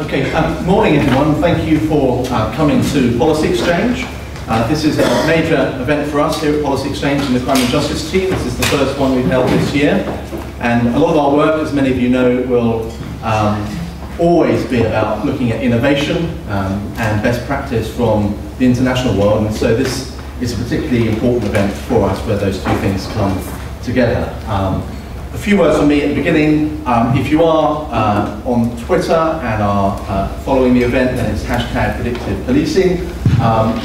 Okay, morning everyone. Thank you for coming to Policy Exchange. This is a major event for us here at Policy Exchange in the Crime and Justice team. This is the first one we've held this year. And a lot of our work, as many of you know, will always be about looking at innovation and best practice from the international world. And so this is a particularly important event for us where those two things come together. A few words from me at the beginning. If you are on Twitter and are following the event, then it's #Predictive Policing.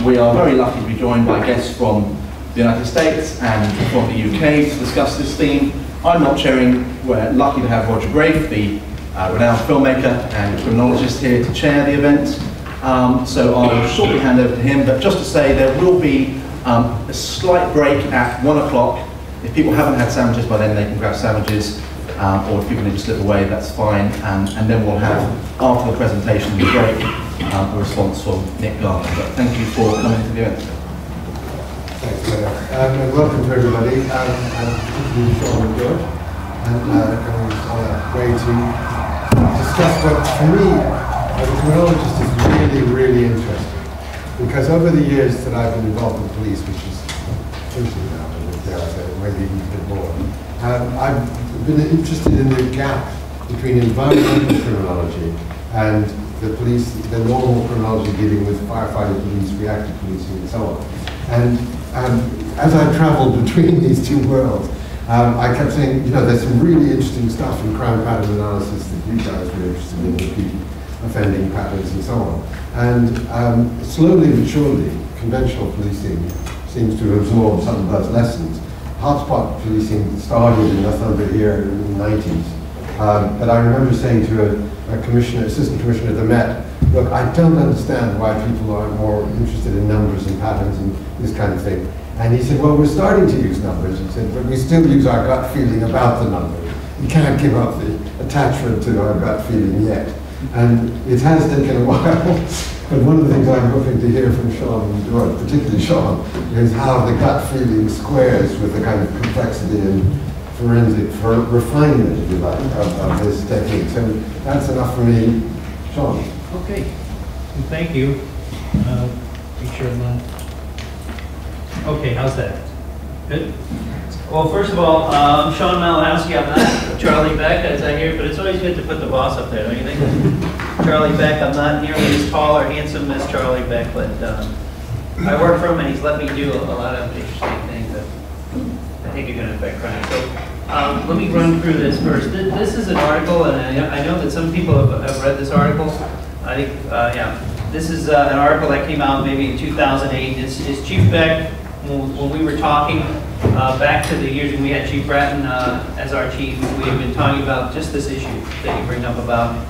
We are very lucky to be joined by guests from the United States and from the UK to discuss this theme. I'm not chairing. We're lucky to have Roger Grafe, the renowned filmmaker and criminologist, here to chair the event. So I'll shortly hand over to him, but just to say there will be a slight break at 1 o'clock. If people haven't had sandwiches by then, they can grab sandwiches, or if people need to slip away, that's fine. And then we'll have, after the presentation and the break, a response from Nick Gardner. But thank you for coming to the event. Thanks, and welcome to everybody. I'm particularly Sean Malinowski, and coming on a way to discuss what, for me, as a criminologist, is really, really interesting. Because over the years that I've been involved in police, which is 20 now, maybe even a bit more. I've been interested in the gap between environmental criminology and the police, the normal criminology dealing with firefighting police, reactive policing, and so on. And as I traveled between these two worlds, I kept saying, you know, there's some really interesting stuff in crime pattern analysis that you guys were interested in, repeat offending patterns and so on. And slowly but surely, conventional policing seems to absorb some of those lessons. Hotspot policing started in Northumbria here in the 90s. But I remember saying to a commissioner, assistant commissioner at the Met, look, I don't understand why people are more interested in numbers and patterns and this kind of thing. And he said, well, we're starting to use numbers. He said, but we still use our gut feeling about the numbers. You can't give up the attachment to our gut feeling yet. And it has taken a while. But one of the things I'm hoping to hear from Sean and George, particularly Sean, is how the gut feeling squares with the kind of complexity and forensic refinement, if you like, of this technique. So that's enough for me. Sean. Okay. Thank you. Make sure I'm on. Okay, how's that? Good? Well, first of all, I'm Sean Malinowski. I'm not Charlie Beck, as I hear, but it's always good to put the boss up there, don't you think? Charlie Beck, I'm not nearly as tall or handsome as Charlie Beck, but I work for him and he's let me do a lot of interesting things that I think are going to affect crime. So let me run through this first. This is an article, and I know that some people have read this article. I think, yeah, this is an article that came out maybe in 2008. It's Chief Beck, when we were talking back to the years when we had Chief Bratton as our chief, we had been talking about just this issue that you bring up about,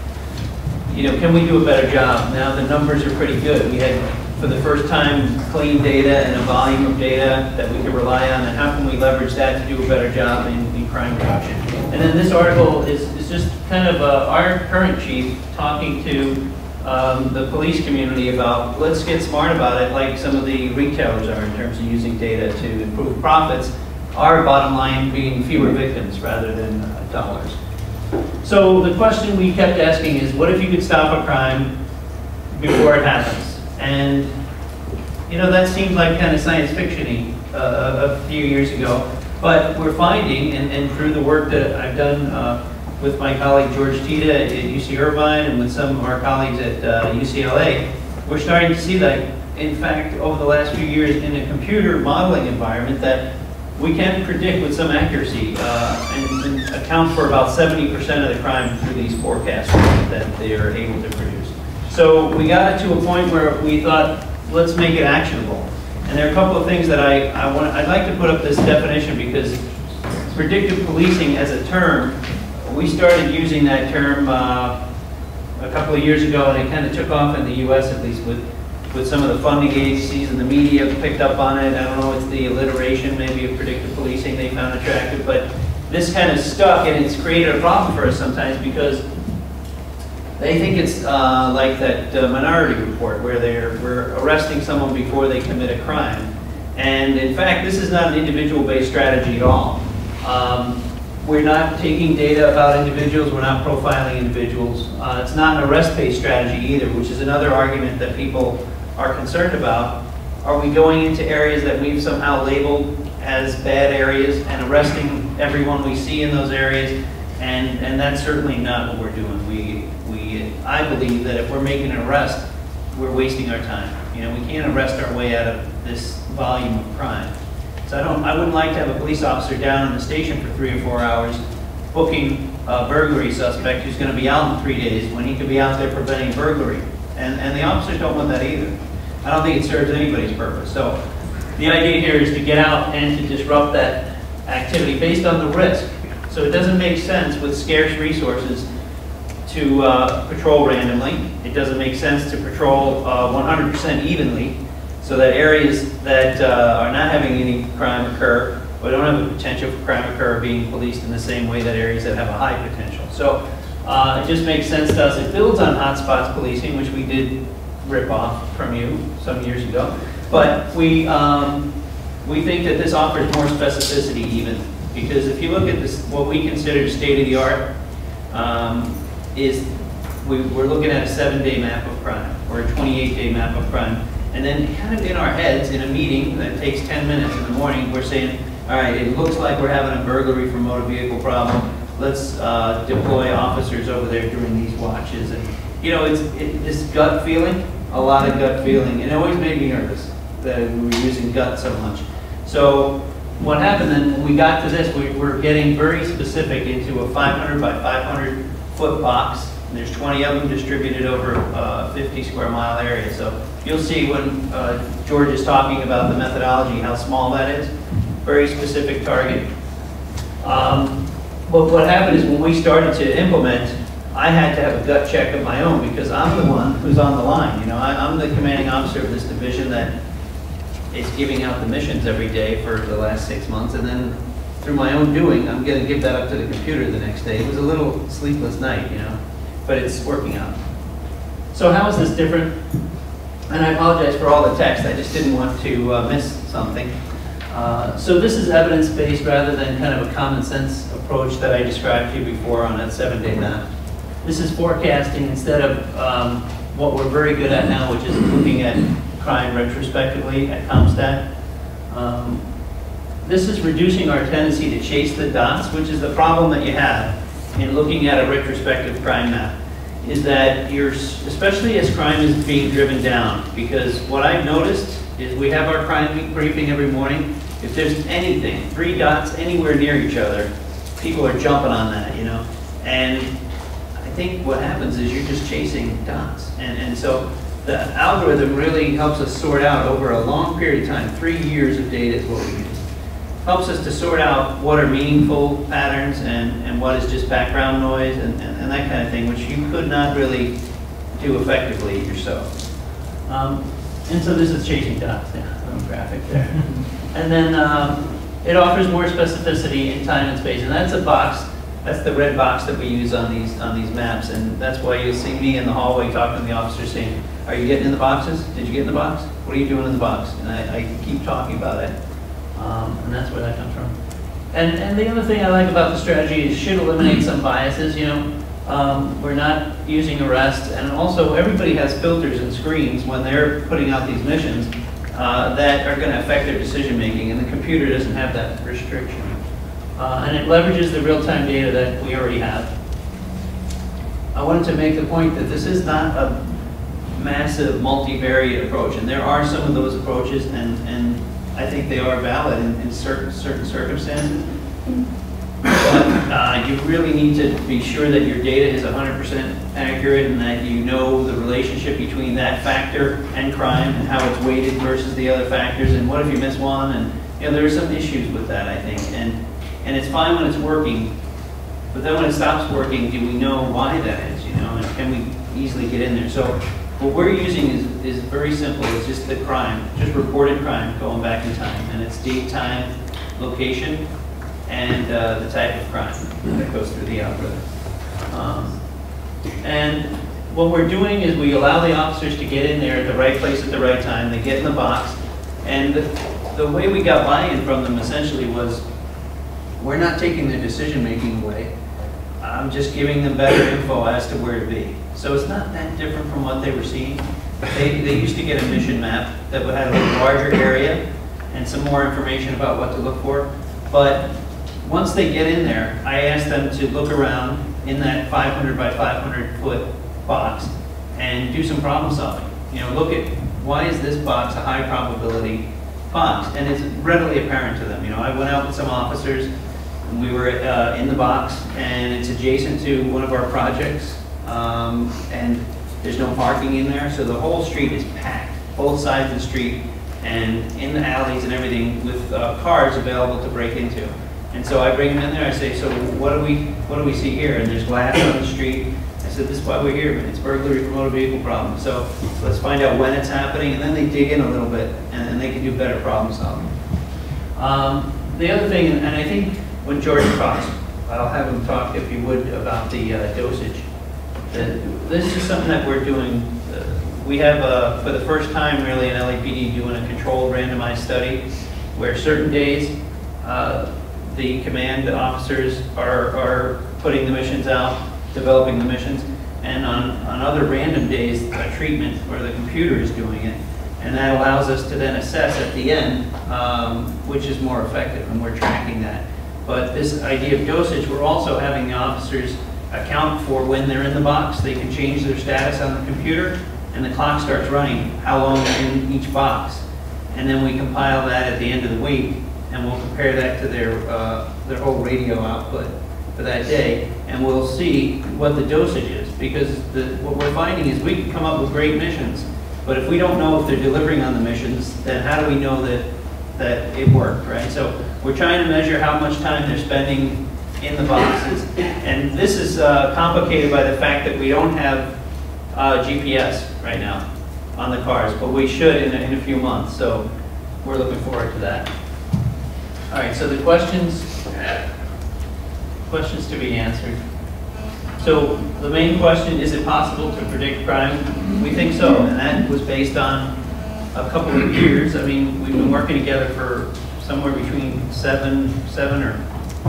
you know, can we do a better job? Now the numbers are pretty good. We had, for the first time, clean data and a volume of data that we could rely on, and how can we leverage that to do a better job in crime reduction? And then this article is just kind of our current chief talking to the police community about, let's get smart about it, like some of the retailers are in terms of using data to improve profits, our bottom line being fewer victims rather than dollars. So the question we kept asking is, what if you could stop a crime before it happens? And you know, that seemed like kind of science fiction-y a few years ago, but we're finding, and through the work that I've done with my colleague George Tita at UC Irvine and with some of our colleagues at UCLA, we're starting to see that, in fact, over the last few years in a computer modeling environment, that we can predict with some accuracy and account for about 70% of the crime through these forecasts that they are able to produce. So we got it to a point where we thought, let's make it actionable. And there are a couple of things that I'd like to put up this definition, because predictive policing as a term, we started using that term a couple of years ago, and it kind of took off in the US, at least with some of the funding agencies, and the media picked up on it. I don't know, it's the alliteration maybe of predictive policing they found attractive, but this kind of stuck, and it's created a problem for us sometimes, because they think it's like that Minority Report, where we're arresting someone before they commit a crime. And in fact, this is not an individual-based strategy at all. We're not taking data about individuals, we're not profiling individuals. It's not an arrest-based strategy either, which is another argument that people are concerned about. Are we going into areas that we've somehow labeled as bad areas and arresting everyone we see in those areas? And that's certainly not what we're doing. I believe that if we're making an arrest, we're wasting our time. You know, we can't arrest our way out of this volume of crime. So I wouldn't like to have a police officer down in the station for 3 or 4 hours booking a burglary suspect who's going to be out in 3 days when he could be out there preventing burglary. And the officers don't want that either. I don't think it serves anybody's purpose. So the idea here is to get out and to disrupt that activity based on the risk. So it doesn't make sense with scarce resources to patrol randomly. It doesn't make sense to patrol 100% evenly, so that areas that are not having any crime occur, or don't have the potential for crime occur, are being policed in the same way that areas that have a high potential. So it just makes sense to us. It builds on hotspots policing, which we did rip off from you some years ago. But we think that this offers more specificity even, because if you look at this, what we consider state-of-the-art, we're looking at a 7-day map of crime, or a 28-day map of crime. And then kind of in our heads, in a meeting that takes 10 minutes in the morning, we're saying, all right, it looks like we're having a burglary for motor vehicle problem. Let's deploy officers over there during these watches. And, you know, it's this gut feeling, a lot of gut feeling. And it always made me nervous that we were using gut so much. So what happened then, when we got to this, we're getting very specific into a 500 by 500 foot box. And there's 20 of them distributed over a 50 square mile area. So you'll see when George is talking about the methodology, how small that is. Very specific target. But what happened is when we started to implement, I had to have a gut check of my own because I'm the one who's on the line. You know, I'm the commanding officer of this division that is giving out the missions every day for the last 6 months, and then through my own doing, I'm going to give that up to the computer the next day. It was a little sleepless night, you know, but it's working out. So how is this different? And I apologize for all the text. I just didn't want to miss something. So this is evidence-based rather than kind of a common sense approach that I described to you before on that 7-day map. This is forecasting instead of what we're very good at now, which is looking at crime retrospectively at CompStat. This is reducing our tendency to chase the dots, which is the problem that you have in looking at a retrospective crime map, is that especially as crime is being driven down, because what I've noticed is we have our crime briefing every morning. If there's anything, 3 dots anywhere near each other, people are jumping on that, you know. And I think what happens is you're just chasing dots. And so the algorithm really helps us sort out over a long period of time, 3 years of data is what we use. Helps us to sort out what are meaningful patterns and what is just background noise and that kind of thing, which you could not really do effectively yourself. And so this is chasing dots, yeah, little graphic there. And then it offers more specificity in time and space, and that's a box. That's the red box that we use on these maps, and that's why you'll see me in the hallway talking to the officers saying, "Are you getting in the boxes? Did you get in the box? What are you doing in the box?" And I keep talking about it, and that's where that comes from. And the other thing I like about the strategy is it should eliminate some biases. You know, we're not using arrest, and also everybody has filters and screens when they're putting out these missions that are going to affect their decision making, and the computer doesn't have that restriction. And it leverages the real-time data that we already have. I wanted to make the point that this is not a massive multivariate approach, and there are some of those approaches, and I think they are valid in certain circumstances. But you really need to be sure that your data is 100% accurate and that you know the relationship between that factor and crime and how it's weighted versus the other factors, and what if you miss one, and you know, there are some issues with that, I think. And it's fine when it's working, but then when it stops working, do we know why that is, you know, and can we easily get in there? So what we're using is very simple. It's just the crime, just reported crime going back in time, and it's date, time, location, and the type of crime that goes through the algorithm. And what we're doing is we allow the officers to get in there at the right place at the right time. They get in the box, and the way we got buy-in from them essentially was, we're not taking their decision-making away. I'm just giving them better info as to where to be. So it's not that different from what they were seeing. They used to get a mission map that would have a larger area and some more information about what to look for. But once they get in there, I ask them to look around in that 500 by 500 foot box and do some problem solving. You know, look at why is this box a high probability box? And it's readily apparent to them. You know, I went out with some officers and we were in the box, and it's adjacent to one of our projects, and there's no parking in there, so the whole street is packed, both sides of the street, and in the alleys and everything with cars available to break into. And so I bring them in there, I say, so what do we see here? And there's glass on the street. I said, this is why we're here, it's burglary from motor vehicle problem. So let's find out when it's happening, and then they dig in a little bit, and they can do better problem solving. The other thing, and I think when George talks, I'll have him talk, if you would, about the dosage. This is something that we're doing. We have, for the first time, really, in LAPD doing a controlled randomized study where certain days the command officers are putting the missions out, developing the missions, and on other random days, a treatment where the computer is doing it. And that allows us to then assess at the end which is more effective, and we're tracking that. But this idea of dosage, we're also having the officers account for when they're in the box. They can change their status on the computer, and the clock starts running how long they're in each box. And then we compile that at the end of the week, and we'll compare that to their whole radio output for that day, and we'll see what the dosage is. Because what we're finding is we can come up with great missions, but if we don't know if they're delivering on the missions, then how do we know that it worked, right? So we're trying to measure how much time they're spending in the boxes. And this is complicated by the fact that we don't have GPS right now on the cars, but we should in a few months. So we're looking forward to that. All right, so the questions to be answered. So the main question, is it possible to predict crime? We think so, and that was based on a couple of years. I mean, we've been working together for somewhere between seven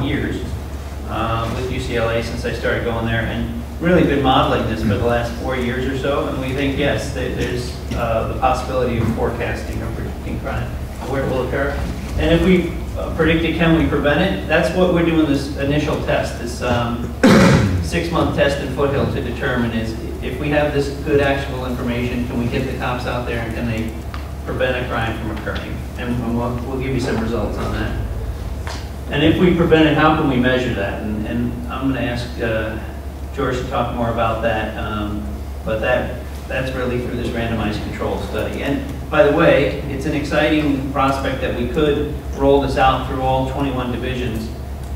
years with UCLA since I started going there, and really been modeling this for the last 4 years or so, and we think, yes, there's the possibility of forecasting or predicting crime, where it will occur. And if we predict it, can we prevent it? That's what we're doing this initial test, this 6-month test in Foothill to determine is, if we have this good actual information, can we get the cops out there and can they prevent a crime from occurring? And we'll give you some results on that. And if we prevent it, how can we measure that? And I'm going to ask George to talk more about that, but that's really through this randomized control study. And by the way, it's an exciting prospect that we could roll this out through all 21 divisions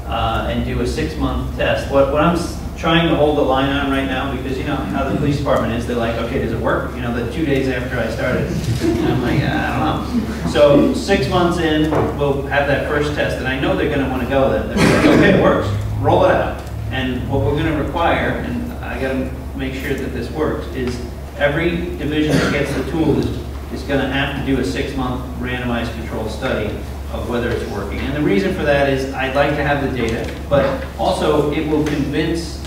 and do a 6-month test. What I'm trying to hold the line on right now, because you know how the police department is, they're like, okay, does it work? You know, the 2 days after I started, and I'm like, I don't know. So 6 months in, we'll have that first test, and I know they're going to want to go then. They're like, okay, it works, roll it out. And what we're going to require, and I got to make sure that this works, is every division that gets the tool is going to have to do a 6-month randomized control study of whether it's working. And the reason for that is I'd like to have the data, but also it will convince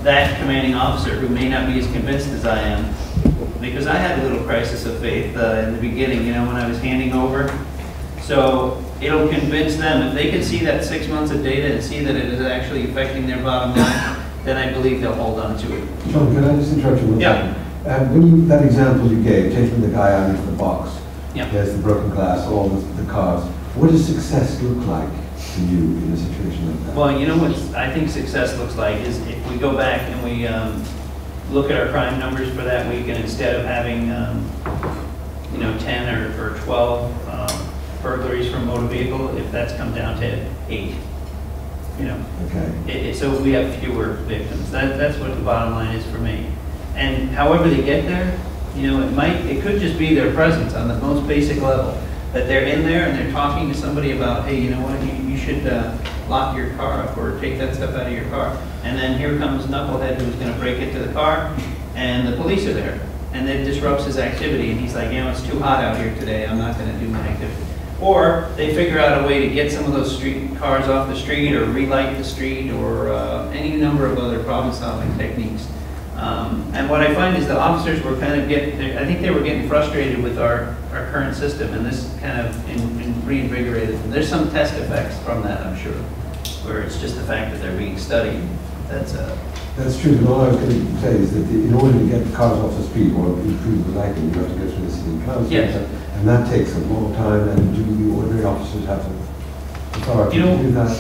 that commanding officer who may not be as convinced as I am, because I had a little crisis of faith in the beginning, you know, when I was handing over. So it'll convince them, if they can see that 6 months of data and see that it is actually affecting their bottom line, then I believe they'll hold on to it. Sean, can I just interrupt you one second? When that example you gave, taking the guy out into the box, there's the broken glass, all the cars, what does success look like to you in a situation like that? Well, you know what I think success looks like is if we go back and we look at our crime numbers for that week, and instead of having you know, 10 or 12 burglaries from motor vehicle, if that's come down to 8, you know. Okay. So we have fewer victims. That's what the bottom line is for me. And however they get there, you know, it could just be their presence on the most basic level. That they're in there and they're talking to somebody about, hey, you know what, you should lock your car up or take that stuff out of your car. And then here comes Knucklehead who's going to break into the car, and the police are there. And it disrupts his activity, and he's like, you know, it's too hot out here today, I'm not going to do my activity. Or they figure out a way to get some of those street cars off the street or relight the street or any number of other problem-solving techniques. And what I find is the officers were kind of I think they were getting frustrated with our current system, and this kind of reinvigorated them. There's some test effects from that, I'm sure, where it's just the fact that they're being studied. That's true, but all I was going to say is that in order to get the cars off the street or improve the lighting, you have to go through the city council. Yes. And that takes a long time, and do the ordinary officers have the authority to do that? I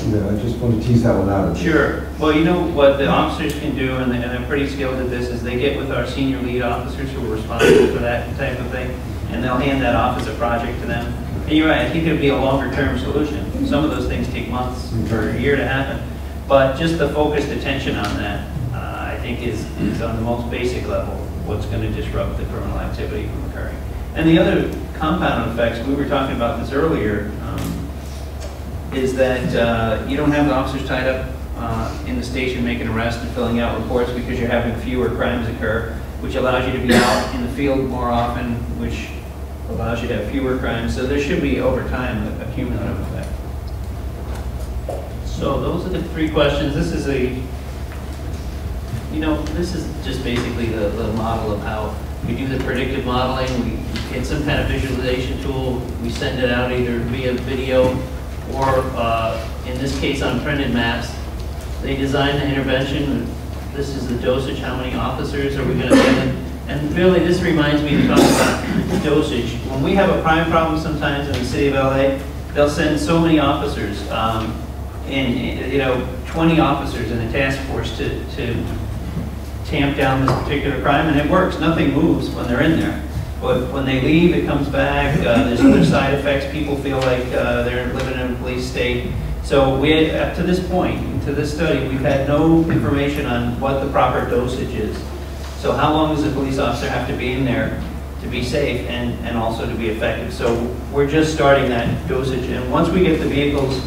just want to tease that one out. Sure. Well, you know what the officers can do, and they're pretty skilled at this, is they get with our senior lead officers who are responsible for that type of thing, and they'll hand that off as a project to them. And you're right, I think it would be a longer-term solution. Some of those things take months or a year to happen. But just the focused attention on that, I think is on the most basic level what's going to disrupt the criminal activity from occurring. And the other compound effects, we were talking about this earlier, is that you don't have the officers tied up in the station making arrests and filling out reports because you're having fewer crimes occur, which allows you to be out in the field more often, which allows you to have fewer crimes. So there should be, over time, a cumulative effect. So those are the three questions. This is this is just basically the model of how we do the predictive modeling. We get some kind of visualization tool. We send it out either via video or, in this case, on printed maps. They design the intervention. This is the dosage. How many officers are we going to send? And really, this reminds me to talk about dosage. When we have a crime problem sometimes in the city of LA, they'll send so many officers, 20 officers in a task force to tamp down this particular crime, and it works. Nothing moves when they're in there. But when they leave, it comes back. There's other side effects. People feel like they're living in a police state. So we had, up to this point, to this study, we've had no information on what the proper dosage is. So how long does a police officer have to be in there to be safe and also to be effective? So we're just starting that dosage. And once we get the vehicles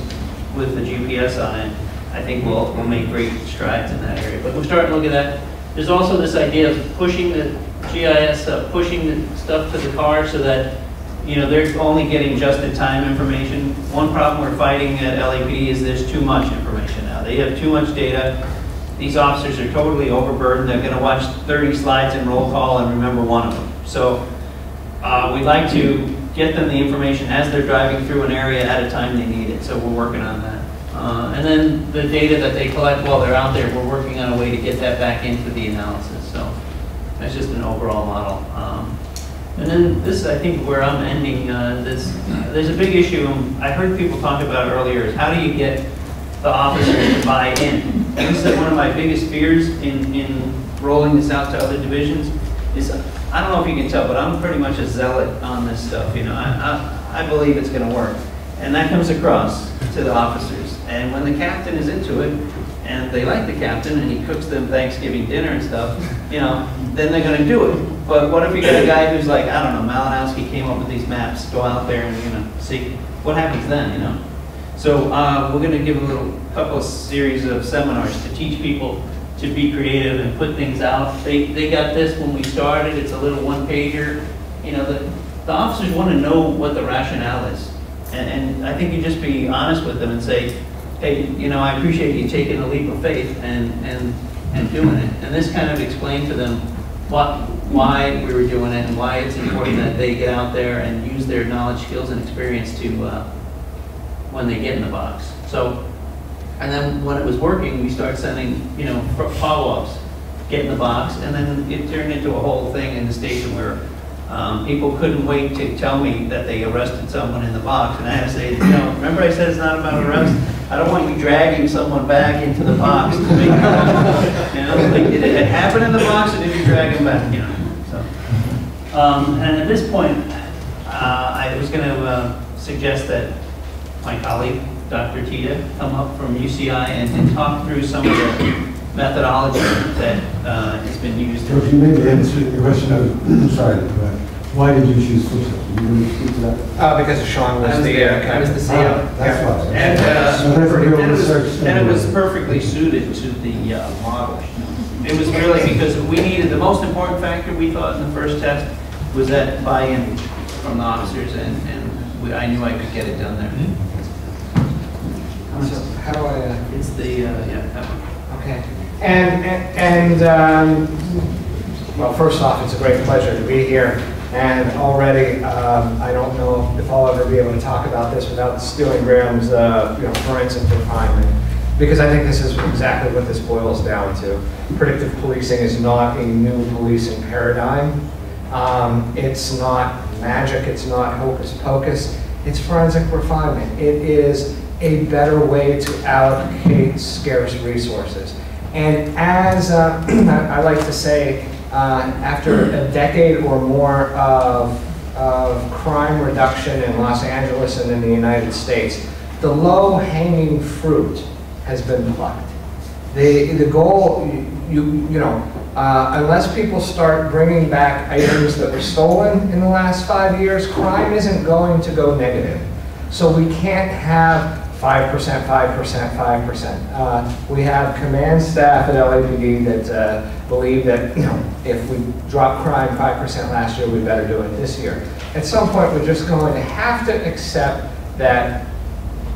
with the GPS on it, I think we'll make great strides in that area. But we're starting to look at that. There's also this idea of pushing the GIS, pushing the stuff to the car so that they're only getting just-in-time information. One problem we're fighting at LAPD is there's too much information now. They have too much data. These officers are totally overburdened. They're going to watch 30 slides in roll call and remember one of them. So we'd like to get them the information as they're driving through an area at a time they need it. So we're working on that. And then the data that they collect while they're out there, we're working on a way to get that back into the analysis. So that's just an overall model. And then this, I think, where I'm ending, there's a big issue. I heard people talk about it earlier, is how do you get the officers to buy in? And this is one of my biggest fears in rolling this out to other divisions is, I don't know if you can tell, but I'm pretty much a zealot on this stuff. I believe it's going to work. And that comes across to the officers. And when the captain is into it, and they like the captain, and he cooks them Thanksgiving dinner and stuff, then they're going to do it. But what if you got a guy who's like, I don't know, Malinowski came up with these maps, go out there and see what happens then, So we're going to give a couple of series of seminars to teach people to be creative and put things out. They got this when we started. It's a little one-pager. The officers want to know what the rationale is. And I think you just be honest with them and say, hey, I appreciate you taking a leap of faith and doing it. And this kind of explained to them why we were doing it and why it's important that they get out there and use their knowledge, skills, and experience to when they get in the box. So, and then when it was working, we started sending follow-ups, get in the box, and then it turned into a whole thing in the station where people couldn't wait to tell me that they arrested someone in the box, and I had to say, remember I said it's not about arrest? I don't want you dragging someone back into the box to make did it happen in the box, or did you drag him back? So, and at this point, I was going to suggest that my colleague, Dr. Tita, come up from UCI and talk through some of the methodology that has been used. So if you maybe answer the question of, sorry, why did you choose Foothill? You want to speak to that? Because Sean was the I was the CEO. That's why. And it was perfectly suited to the model. It was really because we needed, the most important factor we thought in the first test was that buy-in from the officers, and I knew I could get it done there. So how do I? It's the, yeah, that one. Okay. Well, first off, it's a great pleasure to be here. And already, I don't know if I'll ever be able to talk about this without stealing Graham's, forensic refinement, because I think this is exactly what this boils down to. Predictive policing is not a new policing paradigm. It's not magic. It's not hocus pocus. It's forensic refinement. It is a better way to allocate scarce resources. And as I like to say, after a decade or more of crime reduction in Los Angeles and in the United States, the low-hanging fruit has been plucked. The goal, unless people start bringing back items that were stolen in the last 5 years, crime isn't going to go negative. So we can't have 5%, 5%, 5%. We have command staff at LAPD that believe that if we drop crime 5% last year, we better do it this year. At some point, we're just going to have to accept that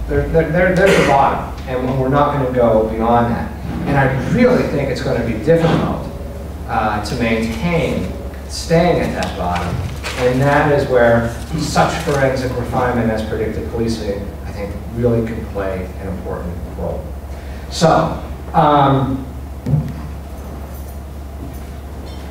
there's a bottom, and we're not going to go beyond that. And I really think it's going to be difficult to maintain staying at that bottom, and that is where such forensic refinement as predictive policing, I think, really can play an important role. So,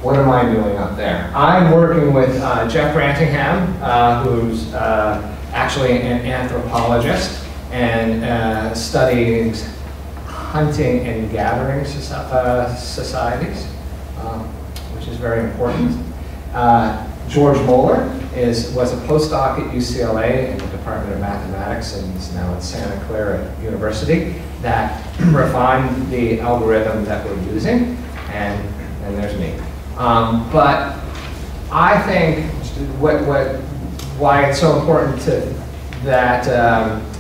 what am I doing up there? I'm working with Jeff Brantingham, who's actually an anthropologist and studies hunting and gathering societies, which is very important. George Moeller was a postdoc at UCLA in the Department of Mathematics, and he's now at Santa Clara University, that refined the algorithm that we're using, and there's me. But I think why it's so important that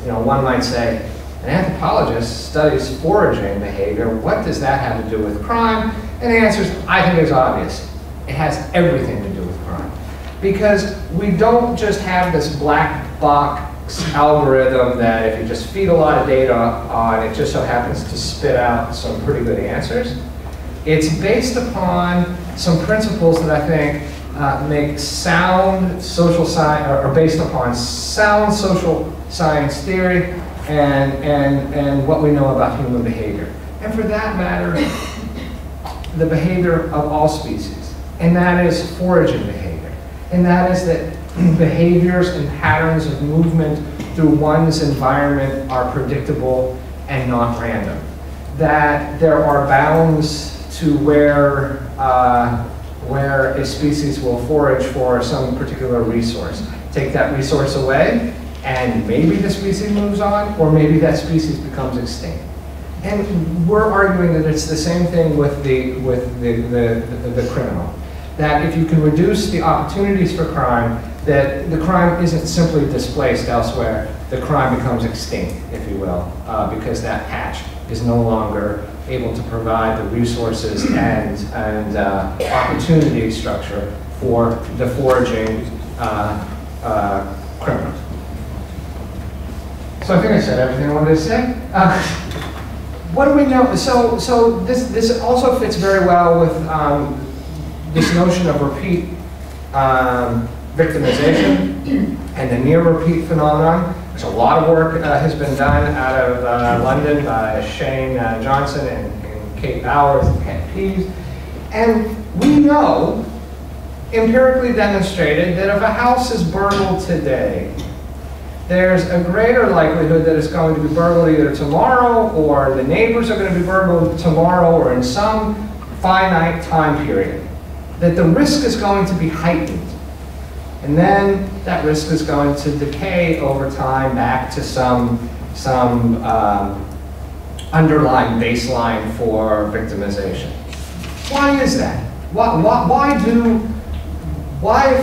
one might say, an anthropologist studies foraging behavior. What does that have to do with crime? And the answer is, I think it's obvious. It has everything to do with crime. Because we don't just have this black box algorithm that if you just feed a lot of data on, it just so happens to spit out some pretty good answers. It's based upon some principles that I think make sound social science, or based upon sound social science theory and what we know about human behavior. And for that matter, the behavior of all species. And that is foraging behavior. And that is that behaviors and patterns of movement through one's environment are predictable and not random. That there are bounds to where a species will forage for some particular resource. Take that resource away, and maybe the species moves on, or maybe that species becomes extinct. And we're arguing that it's the same thing with the criminal. That if you can reduce the opportunities for crime, that the crime isn't simply displaced elsewhere, the crime becomes extinct, if you will, because that patch is no longer able to provide the resources and opportunity structure for the foraging criminal. So I think I said everything I wanted to say. What do we know? So this also fits very well with this notion of repeat victimization and the near repeat phenomenon. There's a lot of work has been done out of London by Shane Johnson and Kate Bowers and Ken Pease. And we know, empirically demonstrated, that if a house is burgled today, there's a greater likelihood that it's going to be burgled either tomorrow, or the neighbors are going to be burgled tomorrow, or in some finite time period. That the risk is going to be heightened. And then that risk is going to decay over time back to some underlying baseline for victimization. Why is that? Why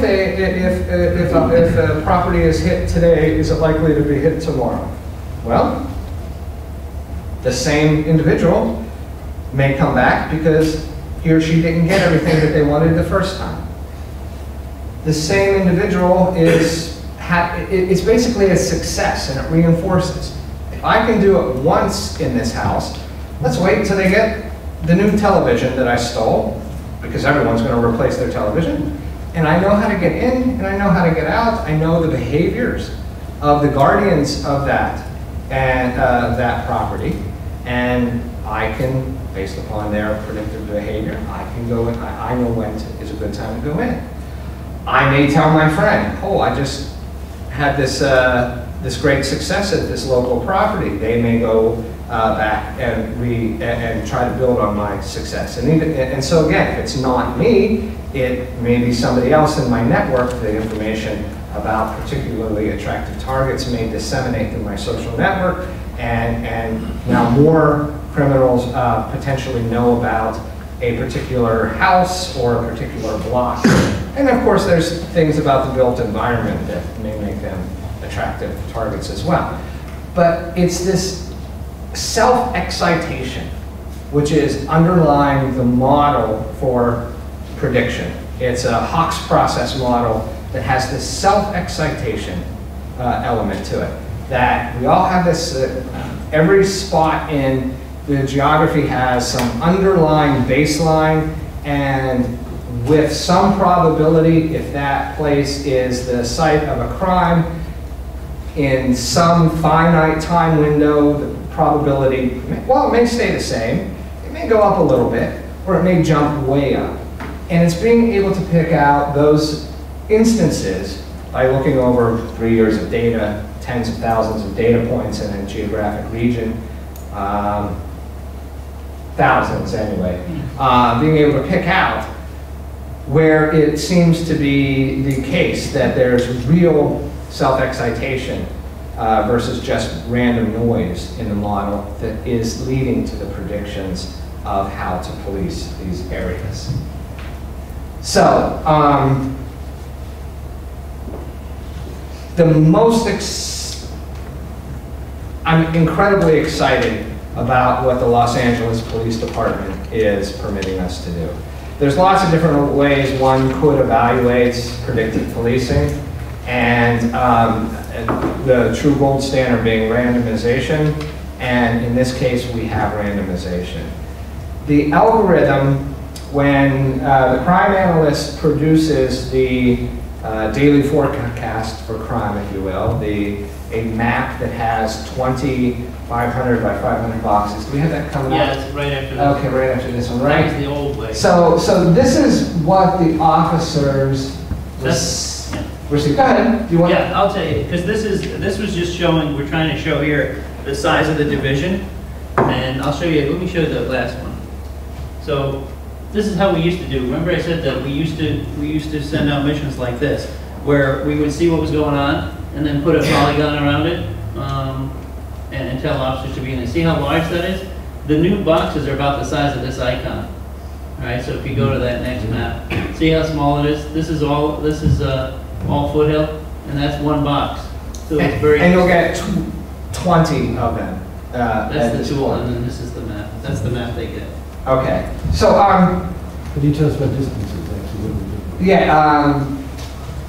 if a property is hit today, is it likely to be hit tomorrow? Well, the same individual may come back because he or she didn't get everything that they wanted the first time. The same individual it's basically a success, and it reinforces. If I can do it once in this house, let's wait until they get the new television that I stole, because everyone's going to replace their television. And I know how to get in, and I know how to get out. I know the behaviors of the guardians of that and that property, and I can, based upon their predictive behavior, I can go in. I know when is a good time to go in. I may tell my friend, "Oh, I just had this this great success at this local property." They may go back and try to build on my success. And so again, if it's not me, it may be somebody else in my network. The information about particularly attractive targets may disseminate through my social network, and now more criminals potentially know about a particular house or a particular block. And of course, there's things about the built environment that may make them attractive targets as well. But it's this self-excitation, which is underlying the model for prediction. It's a Hawk's process model that has this self-excitation element to it. That we all have this, every spot in the geography has some underlying baseline, and with some probability, if that place is the site of a crime, in some finite time window, the probability, well, it may stay the same, it may go up a little bit, or it may jump way up. And it's being able to pick out those instances by looking over 3 years of data, tens of thousands of data points in a geographic region, thousands anyway, being able to pick out where it seems to be the case that there's real self-excitation versus just random noise in the model that is leading to the predictions of how to police these areas. So, I'm incredibly excited about what the Los Angeles Police Department is permitting us to do. There's lots of different ways one could evaluate predictive policing, and the true gold standard being randomization, and in this case we have randomization. The algorithm, when the crime analyst produces the daily forecast for crime, if you will, a map that has 20 500 by 500 boxes. Do we have that coming up? Yeah, it's right after this. Okay, right after this one, right? That was the old way. So this is what the officers were saying. Go ahead. Do you want? Yeah, I'll tell you, because this was just showing. We're trying to show here the size of the division, and I'll show you. Let me show you the last one. So this is how we used to do. Remember, I said that we used to send out missions like this, where we would see what was going on, and then put a polygon around it, and tell officers to be in there. See how large that is? The new boxes are about the size of this icon. All right. So if you go to that next map, see how small it is. This is all Foothill, and that's one box. So it's very. And you'll get 20 of them. That's the tool, and then this is the map. That's the map they get. Okay. So Could you tell us what distances actually? yeah.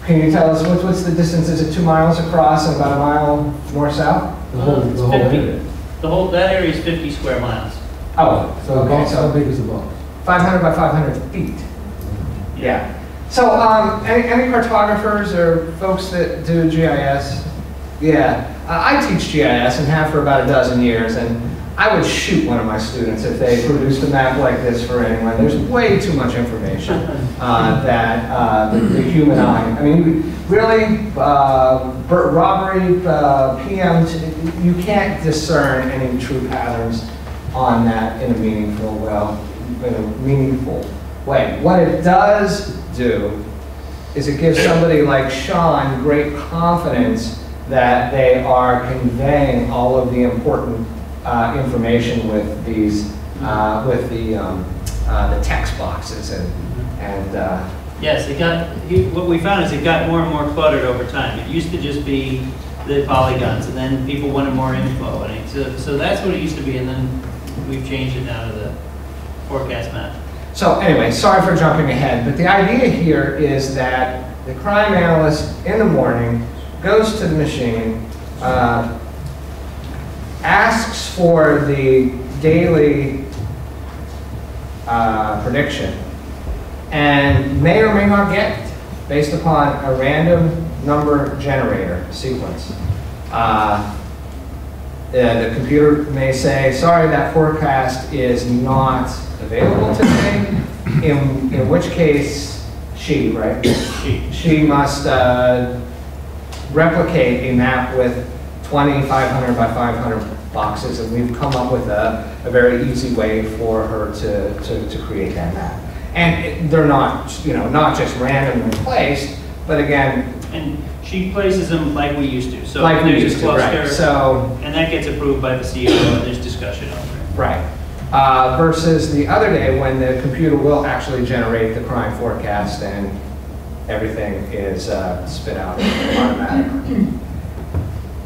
Can you tell us what's the distance? Is it 2 miles across and about a mile north-south? The whole area. That area is 50 square miles. Oh, So the okay. box, how big is the box? 500 by 500 feet. Yeah. So any cartographers or folks that do GIS? Yeah. I teach GIS and have for about a dozen years, and I would shoot one of my students if they produced a map like this for anyone. There's way too much information that the human eye. I mean, really, robbery, PM, you can't discern any true patterns on that in a meaningful way. What it does do is it gives somebody like Sean great confidence that they are conveying all of the important information with these, with the text boxes and Yes, what we found is it got more and more cluttered over time. It used to just be the polygons, and then people wanted more info. And so that's what it used to be, and then we've changed it now to the forecast map. So anyway, sorry for jumping ahead, but the idea here is that the crime analyst in the morning goes to the machine, asks for the daily prediction, and may or may not get it based upon a random number generator sequence. The computer may say, sorry, that forecast is not available today, in which case she must replicate a map with 20 500 by 500 boxes, and we've come up with a very easy way for her to create that map. And they're not, not just randomly placed, but again, And she places them like we used to. So like we there's used a to, cluster, right? So, and that gets approved by the CEO, and there's discussion over it. right. Versus the other day when the computer will actually generate the crime forecast and everything is spit out automatically.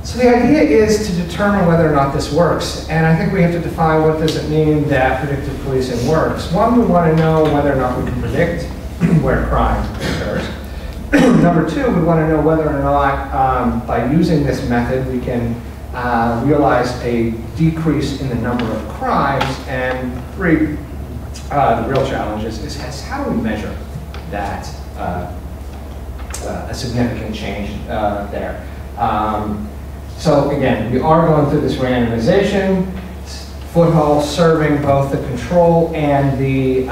So the idea is to determine whether or not this works. And I think we have to define what does it mean that predictive policing works. One, we want to know whether or not we can predict where crime occurs. Number two, we want to know whether or not by using this method we can realize a decrease in the number of crimes. And three, the real challenge is how do we measure that a significant change there. So again, we are going through this randomization. Foothill serving both the control and the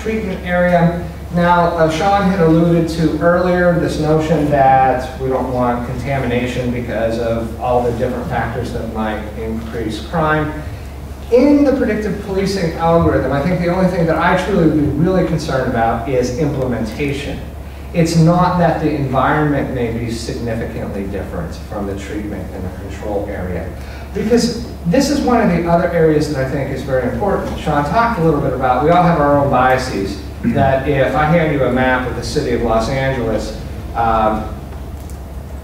treatment area. Now, Sean had alluded to earlier this notion that we don't want contamination because of all the different factors that might increase crime. In the predictive policing algorithm, I think the only thing that I truly would be really concerned about is implementation. It's not that the environment may be significantly different from the treatment and the control area. Because this is one of the other areas that I think is very important. Sean talked a little bit about, we all have our own biases, that if I hand you a map of the city of Los Angeles,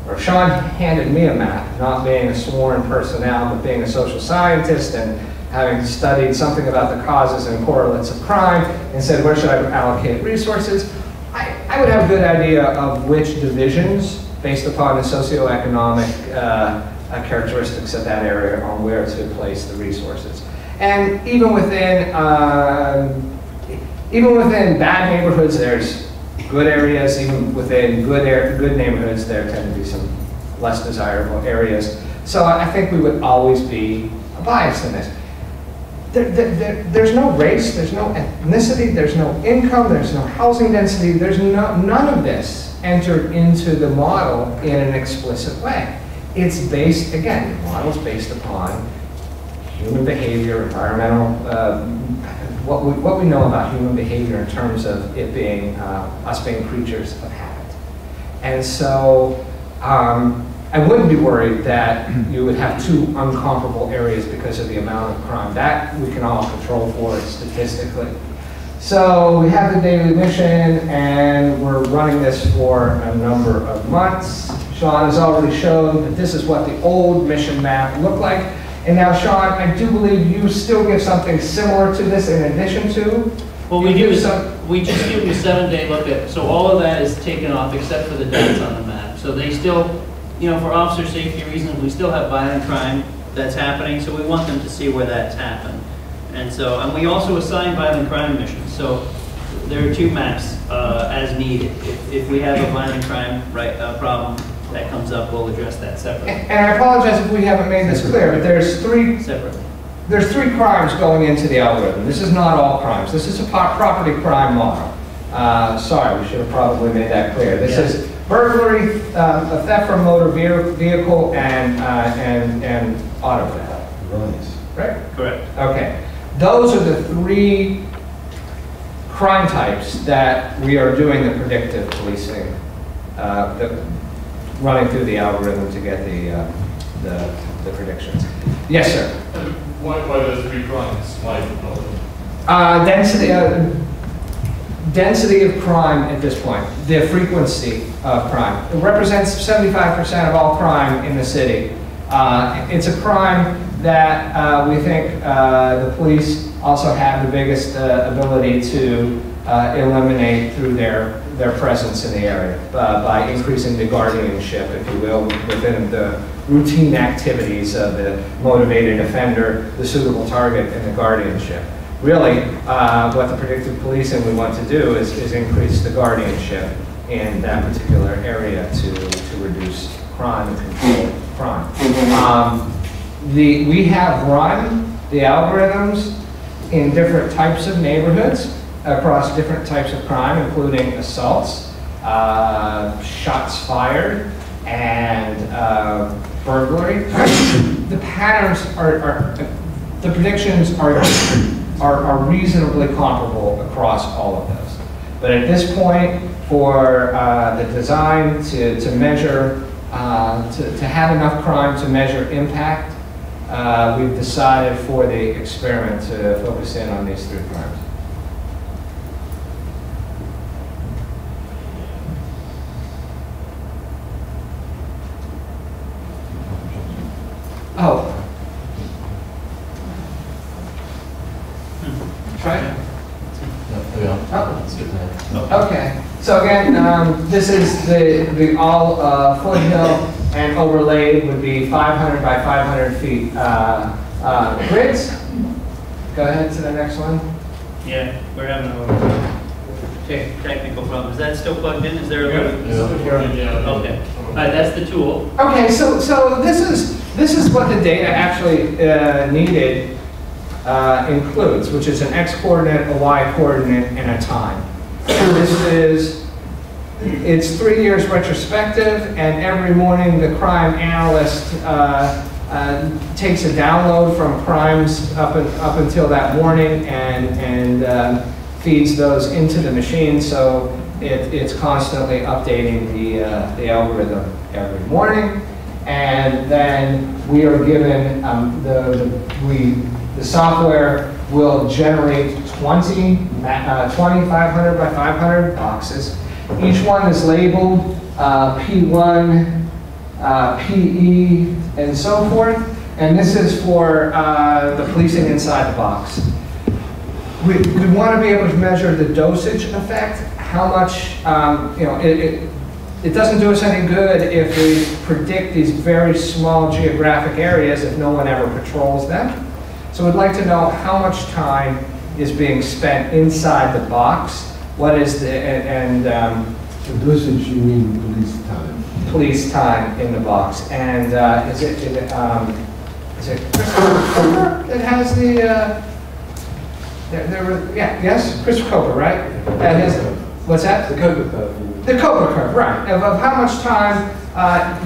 or Sean handed me a map, not being a sworn personnel, but being a social scientist and having studied something about the causes and correlates of crime, and said, where should I allocate resources? I would have a good idea of which divisions, based upon the socioeconomic characteristics of that area, on where to place the resources. And even within bad neighborhoods, there's good areas. Even within good neighborhoods, there tend to be some less desirable areas. So I think we would always be biased in this. There's no race, there's no ethnicity, there's no income, there's no housing density, there's none of this entered into the model in an explicit way. It's based, again, the model's based upon human behavior, environmental, what we know about human behavior in terms of it being, us being creatures of habit. And so, I wouldn't be worried that you would have two uncomparable areas because of the amount of crime. That we can all control for statistically. So we have the daily mission, and we're running this for a number of months. Sean has already shown that this is what the old mission map looked like. And now, Sean, I do believe you still give something similar to this in addition to? Well, we just give you a 7-day look at, so all of that is taken off except for the dots on the map. So they still, for officer safety reasons, we still have violent crime that's happening, so we want them to see where that's happened. And so, and we also assign violent crime missions. So there are two maps as needed. If we have a violent crime problem that comes up, we'll address that separately. And I apologize if we haven't made this clear, but there's three crimes going into the algorithm. This is not all crimes. This is a property crime model. Sorry, we should have probably made that clear. This is burglary, a theft from motor vehicle, and auto theft. Right? Correct. Okay. Those are the three crime types that we are doing the predictive policing, running through the algorithm to get the predictions. Yes, sir. Why those three crimes? Why? Density of crime at this point, the frequency of crime. It represents 75% of all crime in the city. It's a crime that we think the police also have the biggest ability to eliminate through their their presence in the area by increasing the guardianship, if you will, within the routine activities of the motivated offender, the suitable target, and the guardianship. Really, what the predictive policing we want to do is increase the guardianship in that particular area to reduce crime and control crime. We have run the algorithms in different types of neighborhoods across different types of crime, including assaults, shots fired, and burglary. The patterns the predictions are reasonably comparable across all of those. But at this point, for the design to measure, to have enough crime to measure impact, we've decided for the experiment to focus in on these 3 crimes. Oh. Right? There we are. Oh. That's good now. Okay. So again, this is the all Foothill and overlaid would be 500 by 500 feet grids. Go ahead to the next one. Yeah, we're having a technical problem. Is that still plugged in? Is there a little? Yeah. Okay. All right, that's the tool. Okay, so this is what the data actually needed includes, which is an X coordinate, a Y coordinate, and a time. It's 3 years retrospective, and every morning the crime analyst takes a download from crimes up until that morning and feeds those into the machine, so it's constantly updating the algorithm every morning. And then we are given, the software will generate 20 500 by 500 boxes. Each one is labeled P1, PE, and so forth. And this is for the policing inside the box. We want to be able to measure the dosage effect, how much, it doesn't do us any good if we predict these very small geographic areas if no one ever patrols them. So we'd like to know how much time is being spent inside the box. What is the, The dosage, you mean police time? Police time in the box. And is it Christopher Cooper that has the, yes, Christopher Cooper, right? What's that? The Cooper curve. The Cooper curve, right, of how much time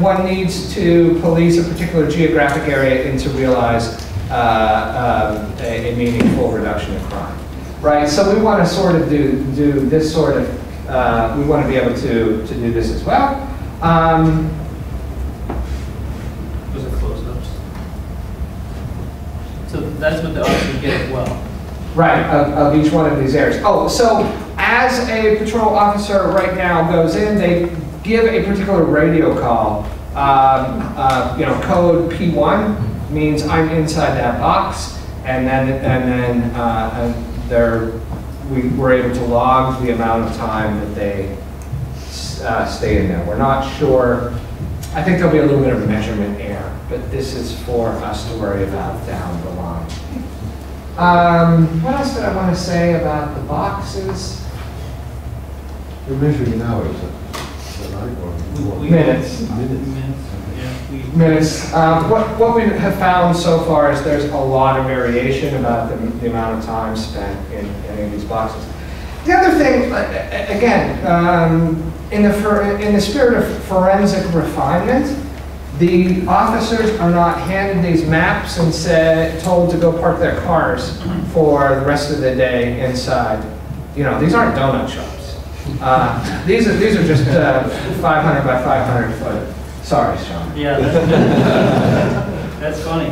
one needs to police a particular geographic area and to realize a meaningful reduction in crime, right? So we want to sort of do this sort of, we want to be able to do this as well. Those are close-ups. So that's what the officer get as well. Right, of each one of these areas. Oh, so as a patrol officer right now goes in, they give a particular radio call. Code P1 means I'm inside that box, and then we were able to log the amount of time that they stay in there. We're not sure. I think there'll be a little bit of measurement error, but this is for us to worry about down the line. What else did I want to say about the boxes? You're measuring hours, Minutes. Minutes. What we have found so far is there's a lot of variation about the amount of time spent in any of these boxes. The other thing, again, in the spirit of forensic refinement, the officers are not handed these maps and told to go park their cars for the rest of the day inside. These aren't donut shops. These are just 500 by 500 foot. Sorry, Sean. Yeah, that's funny.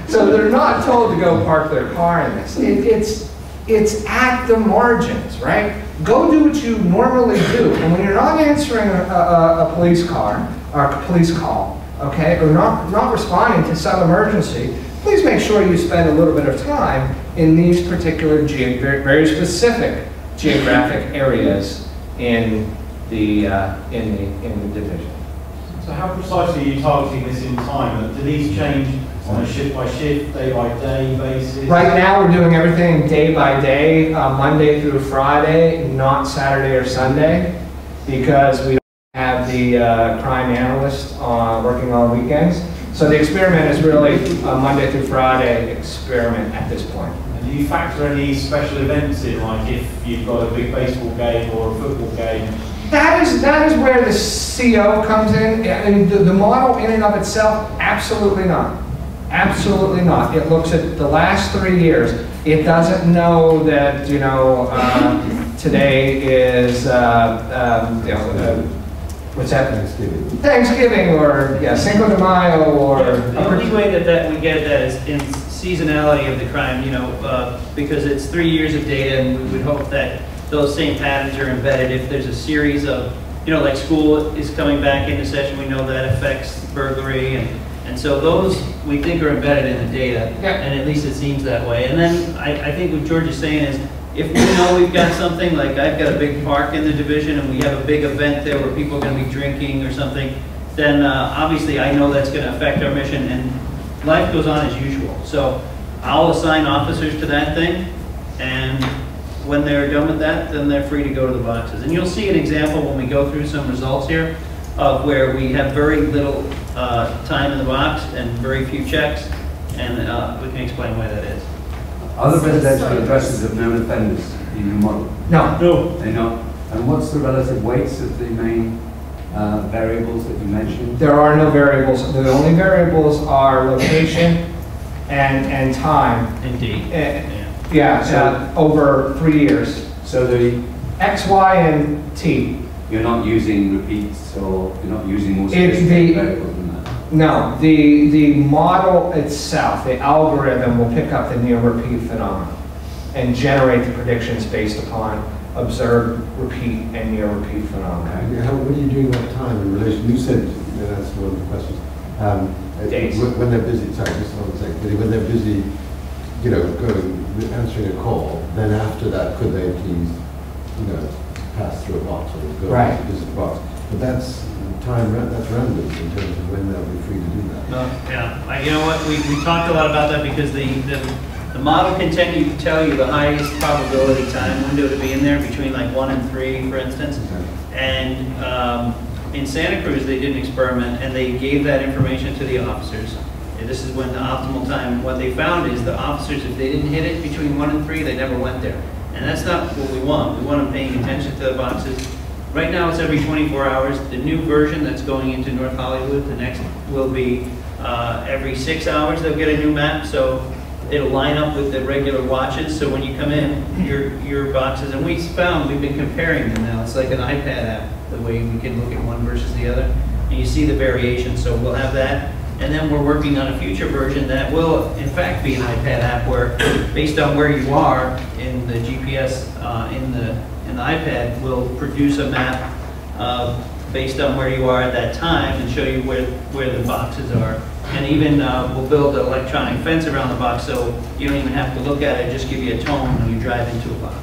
So they're not told to go park their car in this. It's at the margins, right? Go do what you normally do. And when you're not answering a police car or a police call, okay, or not responding to some emergency, please make sure you spend a little bit of time in these particular very specific geographic areas in the division. So how precisely are you targeting this in time? Do these change on a shift by shift, day by day basis? Right now we're doing everything day by day, Monday through Friday, not Saturday or Sunday, because we don't have the crime analyst working on weekends. So the experiment is really a Monday through Friday experiment at this point. And do you factor any special events in, like if you've got a big baseball game or a football game? That is where the CO comes in, and the model in and of itself, absolutely not. Absolutely not. It looks at the last 3 years. It doesn't know that, you know, today is, what's that? Thanksgiving, or yeah, Cinco de Mayo, or... The only way that we get that is in seasonality of the crime, you know, because it's 3 years of data, and we would hope that those same patterns are embedded. If there's a series of, you know, like school is coming back into session, we know that affects burglary, and so those we think are embedded in the data, and at least it seems that way. And then I think what George is saying is, if we know we've got something, like I've got a big park in the division and we have a big event there where people are going to be drinking or something, then obviously I know that's going to affect our mission, and life goes on as usual. So I'll assign officers to that thing, and when they're done with that, then they're free to go to the boxes. And you'll see an example when we go through some results here of where we have very little time in the box and very few checks, and we can explain why that is. Are the residential addresses of known offenders in your model? No. No. They're not. And what's the relative weights of the main variables that you mentioned? There are no variables. The only variables are location and time. Indeed. Over 3 years. So the X, Y, and T. you're not using repeats, or you're not using more sophisticated variables than that? No, the model itself, the algorithm will pick up the near repeat phenomenon and generate the predictions based upon observed repeat and near repeat phenomena. Okay. What are you doing that time in relation? You said that's one of the questions. Days. When they're busy, sorry, just one second. When they're busy, you know, answering a call, then after that, could they please, you know, pass through a box or go Right. to visit a box? But that's time. That's random in terms of when they'll be free to do that. You know what? We talked a lot about that because the model can tell you the highest probability time window to be in there between like 1 and 3, for instance. Okay. And in Santa Cruz, they did an experiment and they gave that information to the officers. And this is when the optimal time. What they found is the officers, if they didn't hit it between 1 and 3, they never went there. And that's not what we want. We want them paying attention to the boxes. Right now, it's every 24 hours. The new version that's going into North Hollywood, the next will be every 6 hours. They'll get a new map, so it'll line up with the regular watches. So when you come in, your boxes, and we've been comparing them now. It's like an iPad app, the way we can look at one versus the other, and you see the variation. So we'll have that. And then we're working on a future version that will, in fact, be an iPad app where, based on where you are in the GPS in the iPad, will produce a map based on where you are at that time and show you where the boxes are. And even we'll build an electronic fence around the box so you don't even have to look at it, just give you a tone when you drive into a box.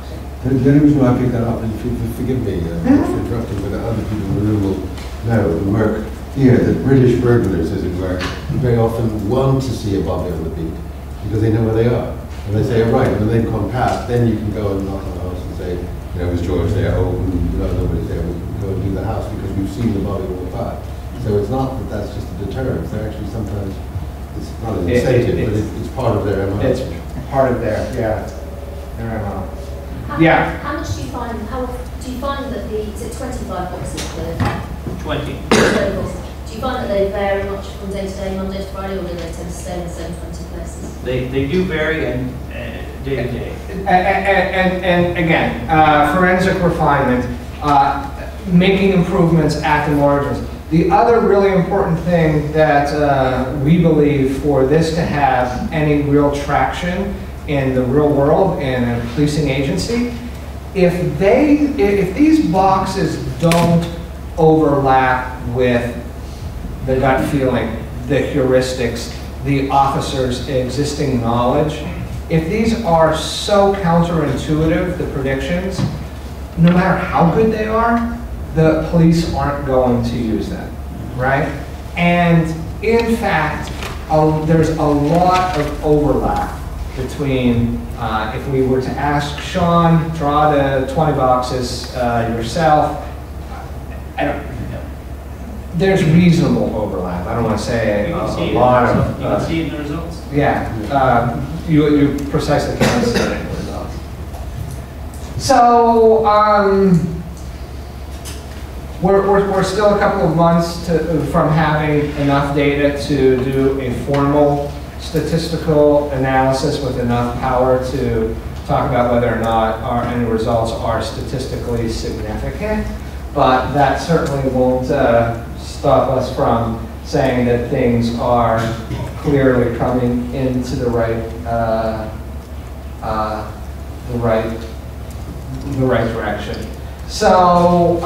The only reason why I picked that up, and forgive me for interrupting, but other people in the room will know and work here, that British burglars, as it were, very often want to see a body on the beat because they know where they are. And they say, oh, right, and when they've gone past, then you can go and knock on the house and say, you know, was George there? Oh, no, nobody's there. We can go and do the house because we've seen the body walk by. So it's not that that's just a deterrent. They're actually sometimes, it's not an incentive, but it's part of their MO. It's part of their MO. How much do you find, that is it 25 boxes? 20. Do you find that they vary much from day to day, Monday to Friday, or do they tend to stay in the same 20 places? They do vary and day to day. And again, forensic refinement, making improvements at the margins. The other really important thing that we believe for this to have any real traction in the real world in a policing agency, if these boxes don't overlap with the gut feeling, the heuristics, the officer's existing knowledge, if these are so counterintuitive, the predictions, no matter how good they are, the police aren't going to use them, right? And in fact, there's a lot of overlap between, if we were to ask Sean, draw the 20 boxes yourself, there's reasonable overlap. I don't want to say a lot of. You can see it in the results. Yeah, you precisely can see it in the results. So we're still a couple of months from having enough data to do a formal statistical analysis with enough power to talk about whether or not any results are statistically significant. But that certainly won't stop us from saying that things are clearly coming into the right direction. So,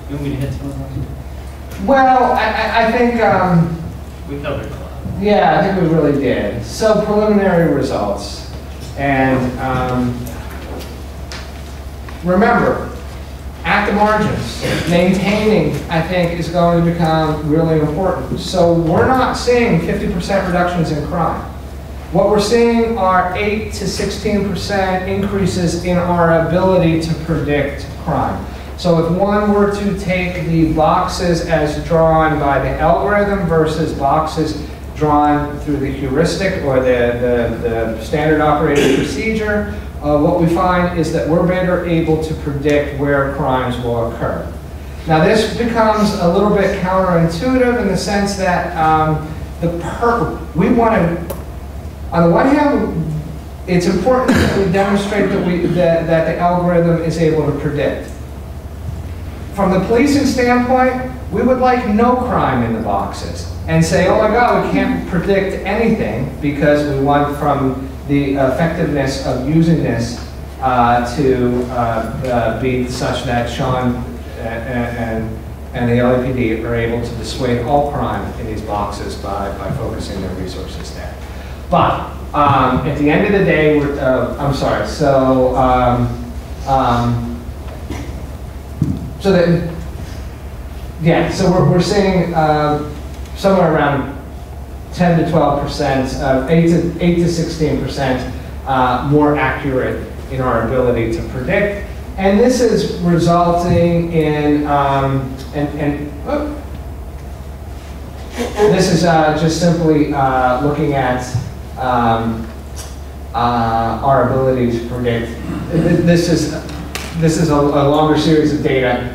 You want me to hit some of those? well, I think, We covered a lot. yeah, I think we really did. So preliminary results, and remember, at the margins, maintaining, I think, is going to become really important. So we're not seeing 50% reductions in crime. What we're seeing are 8 to 16% increases in our ability to predict crime. So if one were to take the boxes as drawn by the algorithm versus boxes drawn through the heuristic or the standard operating procedure, what we find is that we're better able to predict where crimes will occur. Now this becomes a little bit counterintuitive in the sense that we want to, on the one hand, it's important that we demonstrate that the algorithm is able to predict. From the policing standpoint, we would like no crime in the boxes and say, oh my God, we can't predict anything because we want from the effectiveness of using this to be such that Sean and the LAPD are able to dissuade all crime in these boxes by focusing their resources there. But at the end of the day, I'm sorry, so so that, yeah, so we're seeing somewhere around 10 to 12%, 8 to 16% more accurate in our ability to predict. And this is resulting in, this is just simply looking at our ability to predict. This is a longer series of data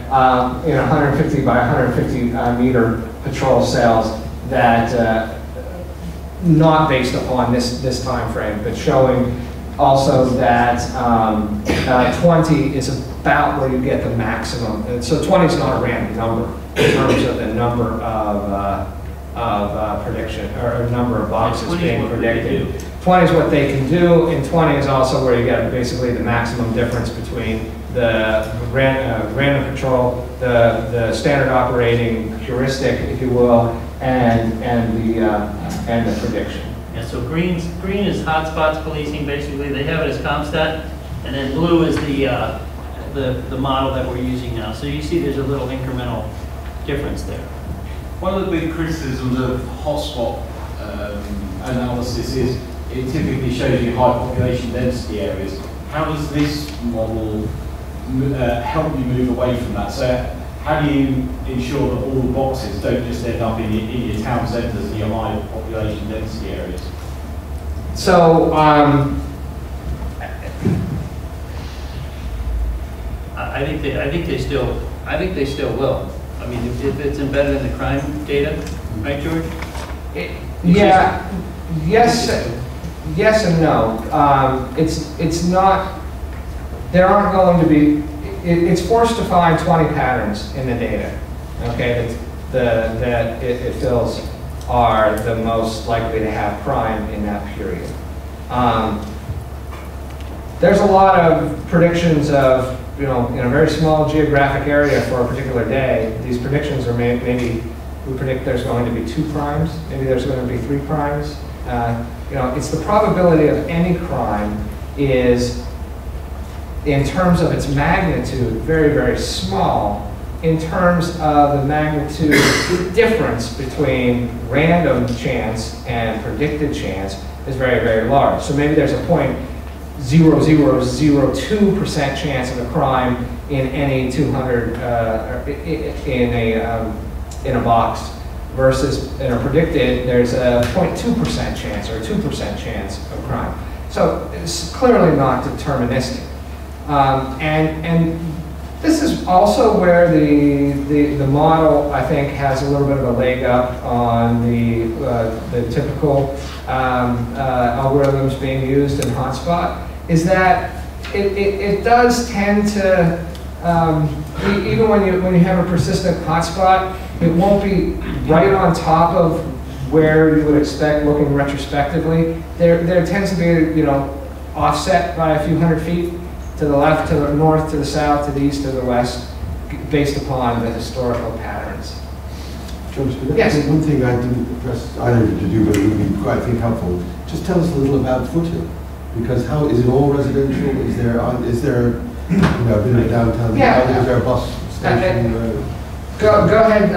in 150 by 150 meter patrol cells that not based upon this time frame, but showing also that 20 is about where you get the maximum. So 20 is not a random number in terms of the number of prediction or number of boxes being predicted. 20 is what they can do, and 20 is also where you get basically the maximum difference between the random patrol, the standard operating heuristic, if you will, and the prediction. Yeah, so green is hotspots policing, basically. They have it as CompStat, and then blue is the model that we're using now. So you see there's a little incremental difference there. One of the big criticisms of hotspot analysis is it typically shows you high population density areas. How does this model help you move away from that? So how do you ensure that all the boxes don't just end up in your town centres and your high population density areas? So I think they still will. I mean, if it's embedded in the crime data, right, George? Yeah, yes and no. It's not. There aren't going to be. It's forced to find 20 patterns in the data. Okay, that it feels are the most likely to have crime in that period. There's a lot of predictions of, in a very small geographic area for a particular day. These predictions are maybe we predict there's going to be 2 crimes, maybe there's going to be 3 crimes. It's the probability of any crime is, in terms of its magnitude, very, very small. In terms of the magnitude difference between random chance and predicted chance is very, very large. So maybe there's a 0.0002% chance of a crime in any 200 in a box, versus in a predicted there's a 0.2% chance or a 2% chance of crime. So it's clearly not deterministic. And this is also where the model, I think, has a little bit of a leg up on the typical algorithms being used in hotspot, is that it does tend to, even when you have a persistent hotspot, it won't be right on top of where you would expect looking retrospectively. There tends to be, offset by a few hundred feet to the left, to the north, to the south, to the east, to the west, based upon the historical patterns. George, yes. One thing I didn't press either of you to do, but it would be quite, I think, helpful. Just tell us a little about Foothill, because how is it all residential? Is there a bit of a downtown? Yeah. Is there a bus station? Go ahead.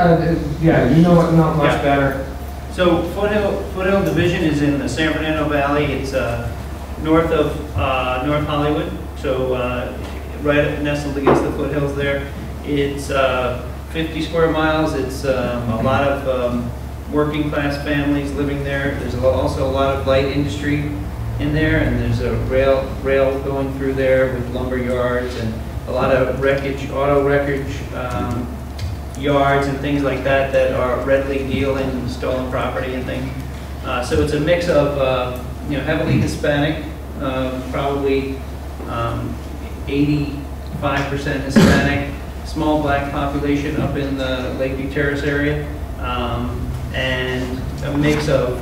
Yeah, you know it not much better. So Foothill Division is in the San Fernando Valley. It's north of North Hollywood. So right nestled against the foothills there. It's 50 square miles. It's a lot of working class families living there. There's also a lot of light industry in there, and there's a rail going through there with lumber yards and a lot of wreckage, auto wreckage yards and things like that are readily deal in stolen property and things. So it's a mix of heavily Hispanic, probably 85% Hispanic, small black population up in the Lakeview Terrace area, and a mix of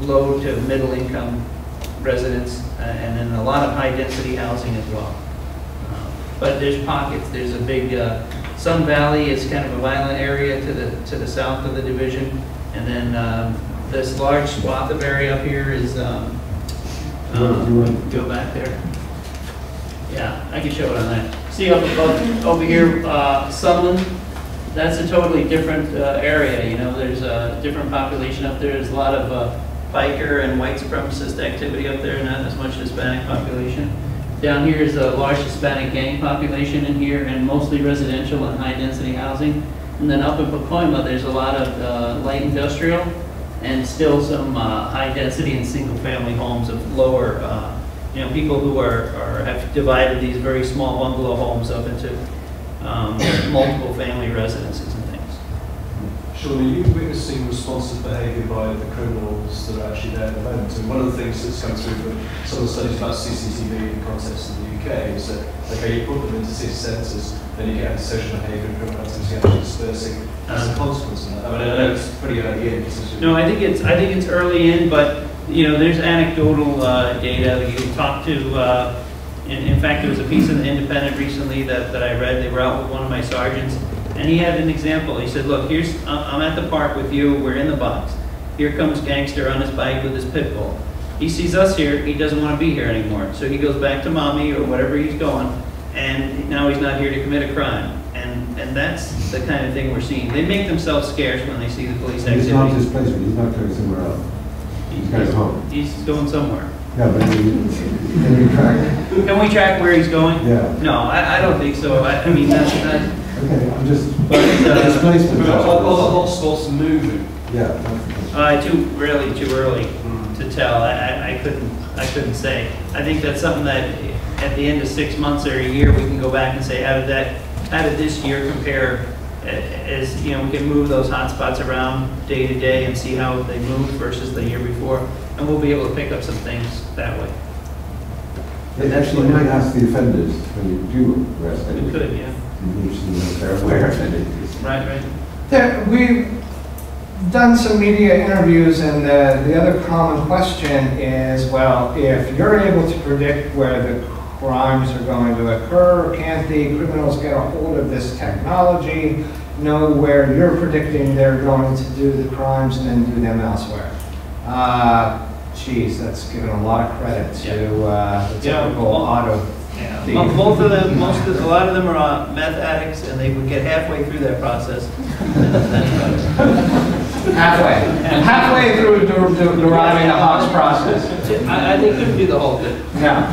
low to middle income residents, and then a lot of high density housing as well. But there's pockets. There's a big Sun Valley is kind of a violent area to the south of the division, and then this large swath of area up here is go back there. Yeah, I can show it on that. See up above over here, Sunland. That's a totally different area. There's a different population up there. There's a lot of biker and white supremacist activity up there, not as much Hispanic population. Down here is a large Hispanic gang population in here, and mostly residential and high density housing. And then up in Pacoima, there's a lot of light industrial and still some high density and single family homes of lower, people who have divided these very small bungalow homes up into multiple family residences and things. Sean, are you witnessing responsive behaviour by the criminals that are actually there at the moment? And one of the things that's come through from some of the studies about CCTV in the context of the UK is that, okay, you put them into city centres, then you get antisocial behaviour and criminal activity actually dispersing as a consequence of that. I mean, I know it's pretty early in. No, I think it's early in, but there's anecdotal data. You can talk to. In fact, there was a piece in the Independent recently that I read. They were out with one of my sergeants, and he had an example. He said, look, I'm at the park with you, we're in the box. Here comes gangster on his bike with his pit bull. He sees us here, he doesn't want to be here anymore. So he goes back to mommy or whatever he's going, and now he's not here to commit a crime. And that's the kind of thing we're seeing. They make themselves scarce when they see the police activity. He's not displacement, he's not going somewhere else. He's going home. He's going somewhere. Yeah, but can we track? Can we track where he's going? Yeah. No, I don't think so. I mean, that's not. Okay, I'm just. But displacement. All the hotspots moving. Yeah. Too early to tell. I couldn't say. I think that's something that at the end of 6 months or a year we can go back and say how did this year compare? As we can move those hotspots around day to day and see how they move versus the year before, and we'll be able to pick up some things that way. They actually might ask the offenders when you do arrest them. We could, yeah. Interesting if they're aware of it. Right. We've done some media interviews, and the other common question is, well, if you're able to predict where the crimes are going to occur, can't the criminals get a hold of this technology, know where you're predicting they're going to do the crimes, and then do them elsewhere? Geez, that's given a lot of credit to the typical auto. Yeah. Both of them, a lot of them are meth addicts, and they would get halfway through that process. Halfway through deriving the Hawks process. They couldn't do the whole thing. No.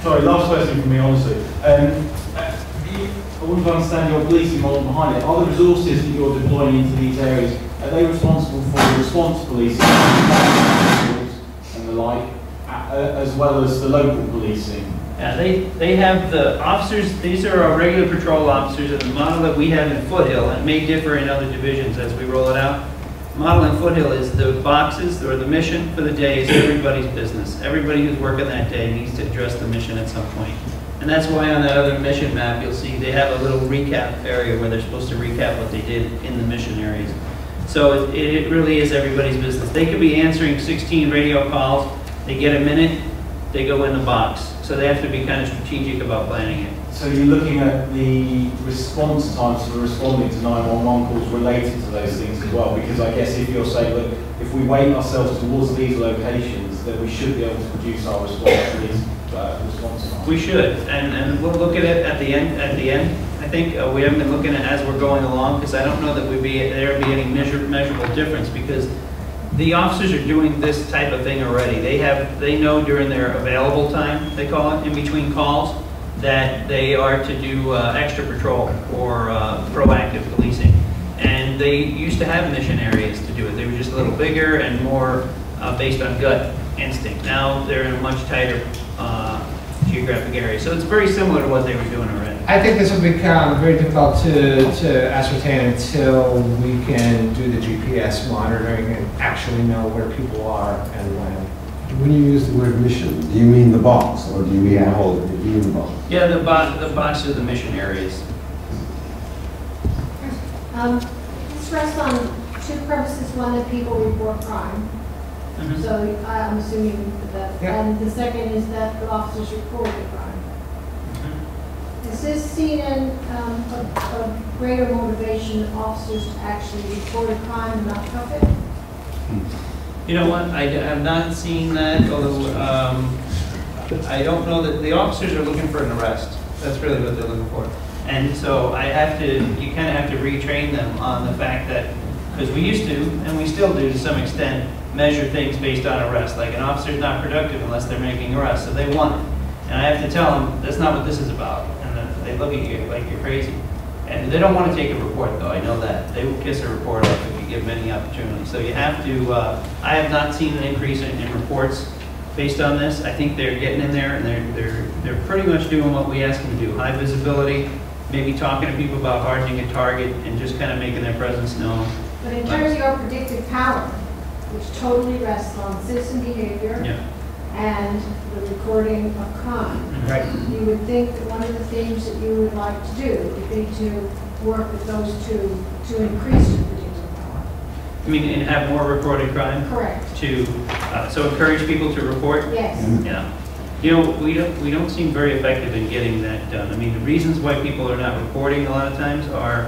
Sorry, last question from me, honestly. I want to understand your policing model behind it. Are the resources that you're deploying into these areas, are they responsible for response policing and the like, as well as the local policing? Yeah, they have the officers. These are our regular patrol officers, and the model that we have in Foothill, and it may differ in other divisions as we roll it out. The model in Foothill is the boxes, or the mission for the day is everybody's business. Everybody who's working that day needs to address the mission at some point. And that's why on that other mission map, you'll see they have a little recap area where they're supposed to recap what they did in the mission areas. So it really is everybody's business. They could be answering 16 radio calls. They get a minute, they go in the box. So they have to be kind of strategic about planning it. So you're looking at the response times for responding to 911 calls related to those things as well, because I guess if you're saying, look, if we weight ourselves towards these locations, then we should be able to produce our response to these response times. We should, and we'll look at it at the end. I think we haven't been looking at it as we're going along, because I don't know that there would be any measurable difference, because the officers are doing this type of thing already. They know during their available time, they call it, in between calls, that they are to do extra patrol or proactive policing. And they used to have mission areas to do it. They were just a little bigger and more based on gut instinct. Now they're in a much tighter geographic area. So it's very similar to what they were doing already. I think this will become very difficult to ascertain until we can do the GPS monitoring and actually know where people are and when. When you use the word mission, do you mean the box, or do you mean the whole? Do you mean the box? Yeah, the boxes are the mission areas. This rests on two premises. One, that people report crime. Mm-hmm. So I'm assuming that, and the second is that the officers report the crime. Mm-hmm. Is this seen in a greater motivation of officers to actually report a crime and not cuff it? You know what? I have not seen that, although I don't know that the officers are looking for an arrest. That's really what they're looking for. And so you kind of have to retrain them on the fact that, because we used to, and we still do to some extent, measure things based on arrest. Like an officer's not productive unless they're making arrests, so they want it. And I have to tell them, that's not what this is about. And then they look at you like you're crazy. And they don't want to take a report, though. I know that. They will kiss a report off if you give them any opportunity. So you have to, I have not seen an increase in reports based on this. I think they're getting in there, and they're pretty much doing what we ask them to do. High visibility, maybe talking to people about hardening a target, and just kind of making their presence known. But in terms of your predictive power, which totally rests on citizen behavior and the recording of crime, you would think that one of the things that you would like to do would be to work with those two to increase your predictive power. I mean, and have more reported crime? Correct. So encourage people to report? Yes. Yeah. You know, we don't seem very effective in getting that done. I mean, the reasons why people are not reporting a lot of times are,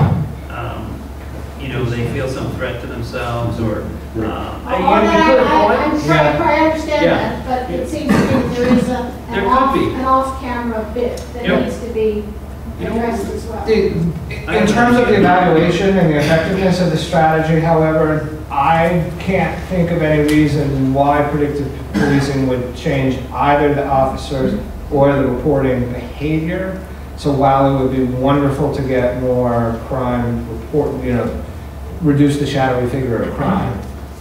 you know, they feel some threat to themselves, or I understand that, but it seems to me that there is an off-camera bit that needs to be addressed as well. In terms of the evaluation and the effectiveness of the strategy, however, I can't think of any reason why predictive policing would change either the officers or the reporting behavior. So while it would be wonderful to get more crime report, reduce the shadowy figure of crime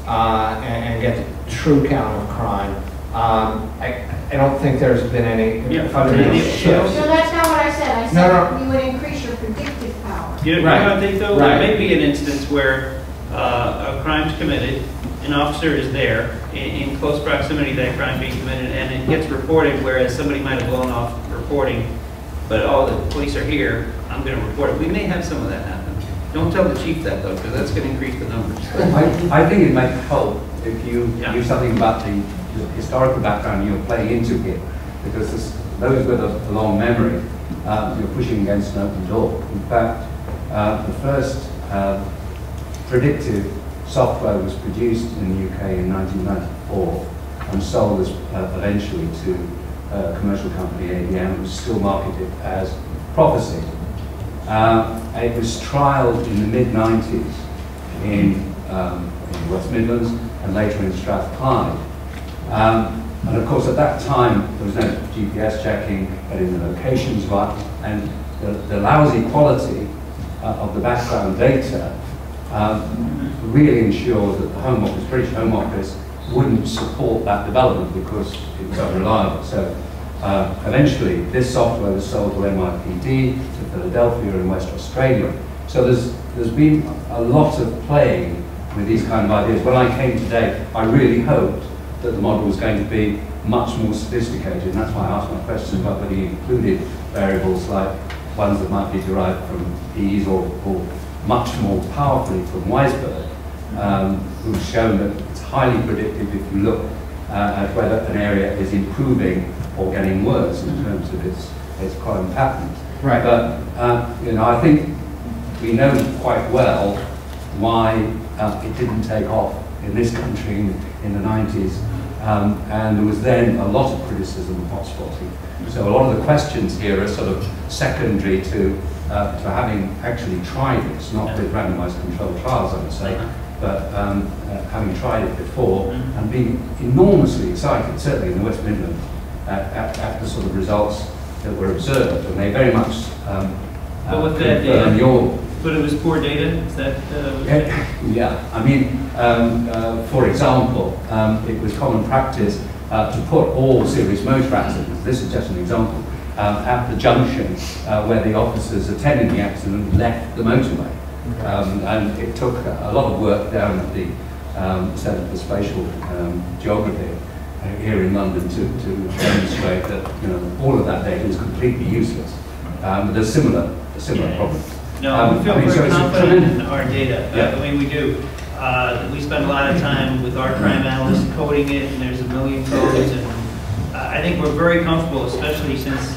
and get the true count of crime, I don't think there's been any fundamental shifts. So that's not what I said. I said you would increase your predictive power. You don't think, though, there may be an instance where a crime's committed, an officer is there in close proximity to that crime being committed, and it gets reported, whereas somebody might have blown off reporting, but the police are here, I'm going to report it. We may have some of that happen. Don't tell the chief that, though, because that's going to increase the numbers. I think it might help if you do something about the historical background you're playing into here, because those with a long memory, you're pushing against an open door. In fact, the first predictive software was produced in the UK in 1994 and sold as, eventually to a commercial company, ABM, which was still marketed as Prophecy. It was trialled in the mid-90s in the West Midlands and later in Strathclyde. And of course, at that time, there was no GPS checking, getting the locations right, and the lousy quality of the background data really ensured that the Home Office, British Home Office, wouldn't support that development because it was unreliable. So eventually, this software was sold to NYPD, to Philadelphia in West Australia. So there's been a lot of playing with these kind of ideas. When I came today, I really hoped that the model was going to be much more sophisticated, and that's why I asked my question about whether you included variables like ones that might be derived from these or much more powerfully from Weisberg, who's shown that it's highly predictive if you look at whether an area is improving or getting worse in terms of its crime patterns. Right. But you know, I think we know quite well why it didn't take off in this country in the 90s, and there was then a lot of criticism of hotspotting. So a lot of the questions here are sort of secondary to having actually tried this, not with randomized controlled trials, I would say, but having tried it before and being enormously excited, certainly in the West Midlands, at the sort of results that were observed, and they very much But with that data, but it was poor data, is that? Yeah, I mean, for example, it was common practice to put all serious motor accidents, this is just an example, at the junction where the officers attending the accident left the motorway. And it took a lot of work down at the Centre for Spatial Geography here in London to demonstrate that, you know, all of that data is completely useless. There's similar problems. No, we feel very confident in our data. I mean, we do. We spend a lot of time with our crime analysts coding it, and there's a million codes. And I think we're very comfortable, especially since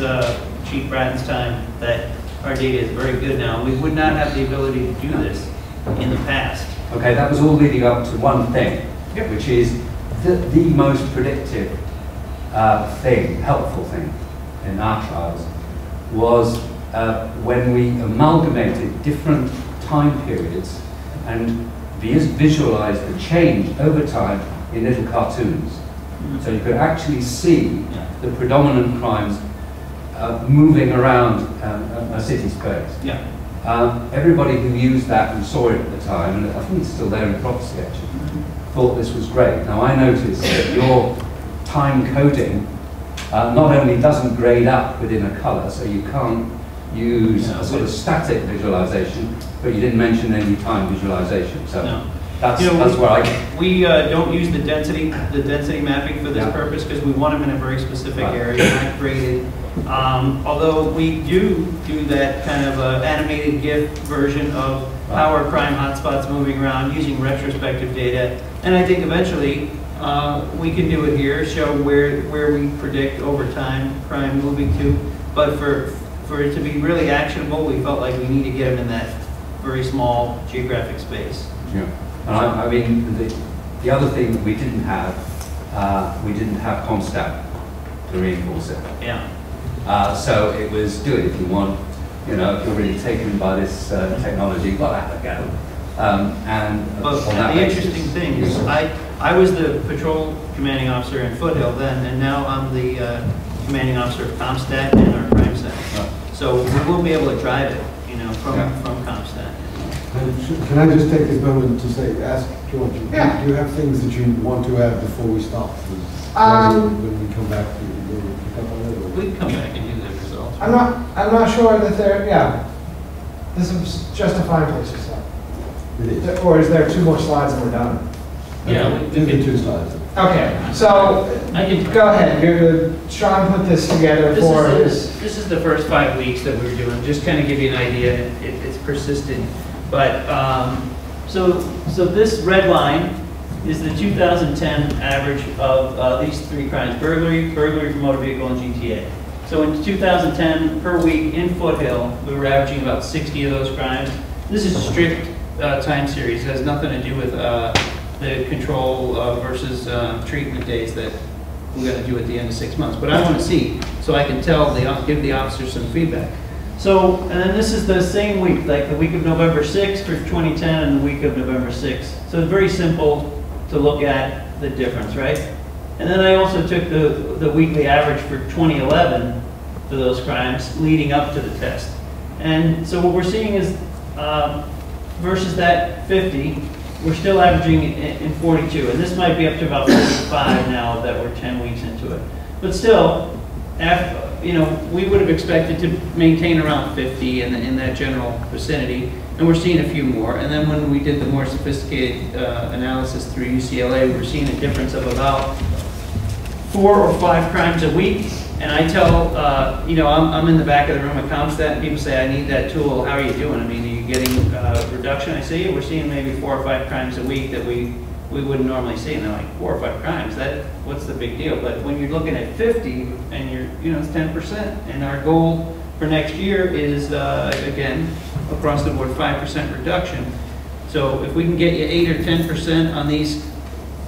Chief Bratton's time, that our data is very good now. We would not have the ability to do this in the past. Okay, that was all leading up to one thing, which is the most predictive helpful thing in our trials was when we amalgamated different time periods and visualized the change over time in little cartoons. So you could actually see the predominant crimes moving around a city space. Everybody who used that and saw it at the time, and I think it's still there in Prophecy actually, thought this was great. Now I noticed that your time coding not only doesn't grade up within a color, so you can't use a sort of static visualization, but you didn't mention any time visualization. So that's where I... We don't use the density mapping for this purpose because we want them in a very specific area, not graded. Although we do that kind of animated GIF version of how are crime hotspots moving around using retrospective data. And I think eventually we can do it here, show where we predict over time crime moving to. But for it to be really actionable, we felt like we need to get them in that very small geographic space. Yeah, and I mean, the other thing that we didn't have ComStat to reinforce it. So it was do it if you want, you know, if you're really taken by this technology, well, have a go. But the interesting thing is, I was the patrol commanding officer in Foothill then, and now I'm the commanding officer of ComStat and our crime center. So we will be able to drive it, you know, from ComStat. Can I just take this moment to ask George, do you have things that you want to add before we stop? When we come back, we can come back and do the results. I'm not sure that they're, this is just a fine place to stop. It is. Or is there 2 more slides and we're done? Give me 2 slides. Okay, so I can go ahead. Sean put this together for his. This is the first 5 weeks that we were doing. Just kind of give you an idea. It's persistent, but so this red line is the 2010 average of these 3 crimes: burglary from motor vehicle, and GTA. So in 2010, per week in Foothill, we were averaging about 60 of those crimes. This is strict time series. It has nothing to do with the control versus treatment days that we're going to do at the end of 6 months. But I want to see, so I can give the officers some feedback. So, and then this is the same week, like the week of November 6th for 2010 and the week of November 6th. So it's very simple to look at the difference, right? And then I also took the weekly average for 2011 for those crimes leading up to the test. And so what we're seeing is, versus that 50, we're still averaging in 42. And this might be up to about 45 now that we're 10 weeks into it. But still, after, you know, we would have expected to maintain around 50 in that general vicinity, and we're seeing a few more. And then when we did the more sophisticated analysis through UCLA, we were seeing a difference of about 4 or 5 crimes a week. And I tell, you know, I'm in the back of the room at CompStat, and people say, I need that tool. How are you doing? I mean, are you getting reduction? I say, yeah, we're seeing maybe 4 or 5 crimes a week that we wouldn't normally see. And they're like, 4 or 5 crimes? What's the big deal? But when you're looking at 50, and you know, it's 10%. And our goal for next year is, again, across the board, 5% reduction. So if we can get you 8 or 10% on these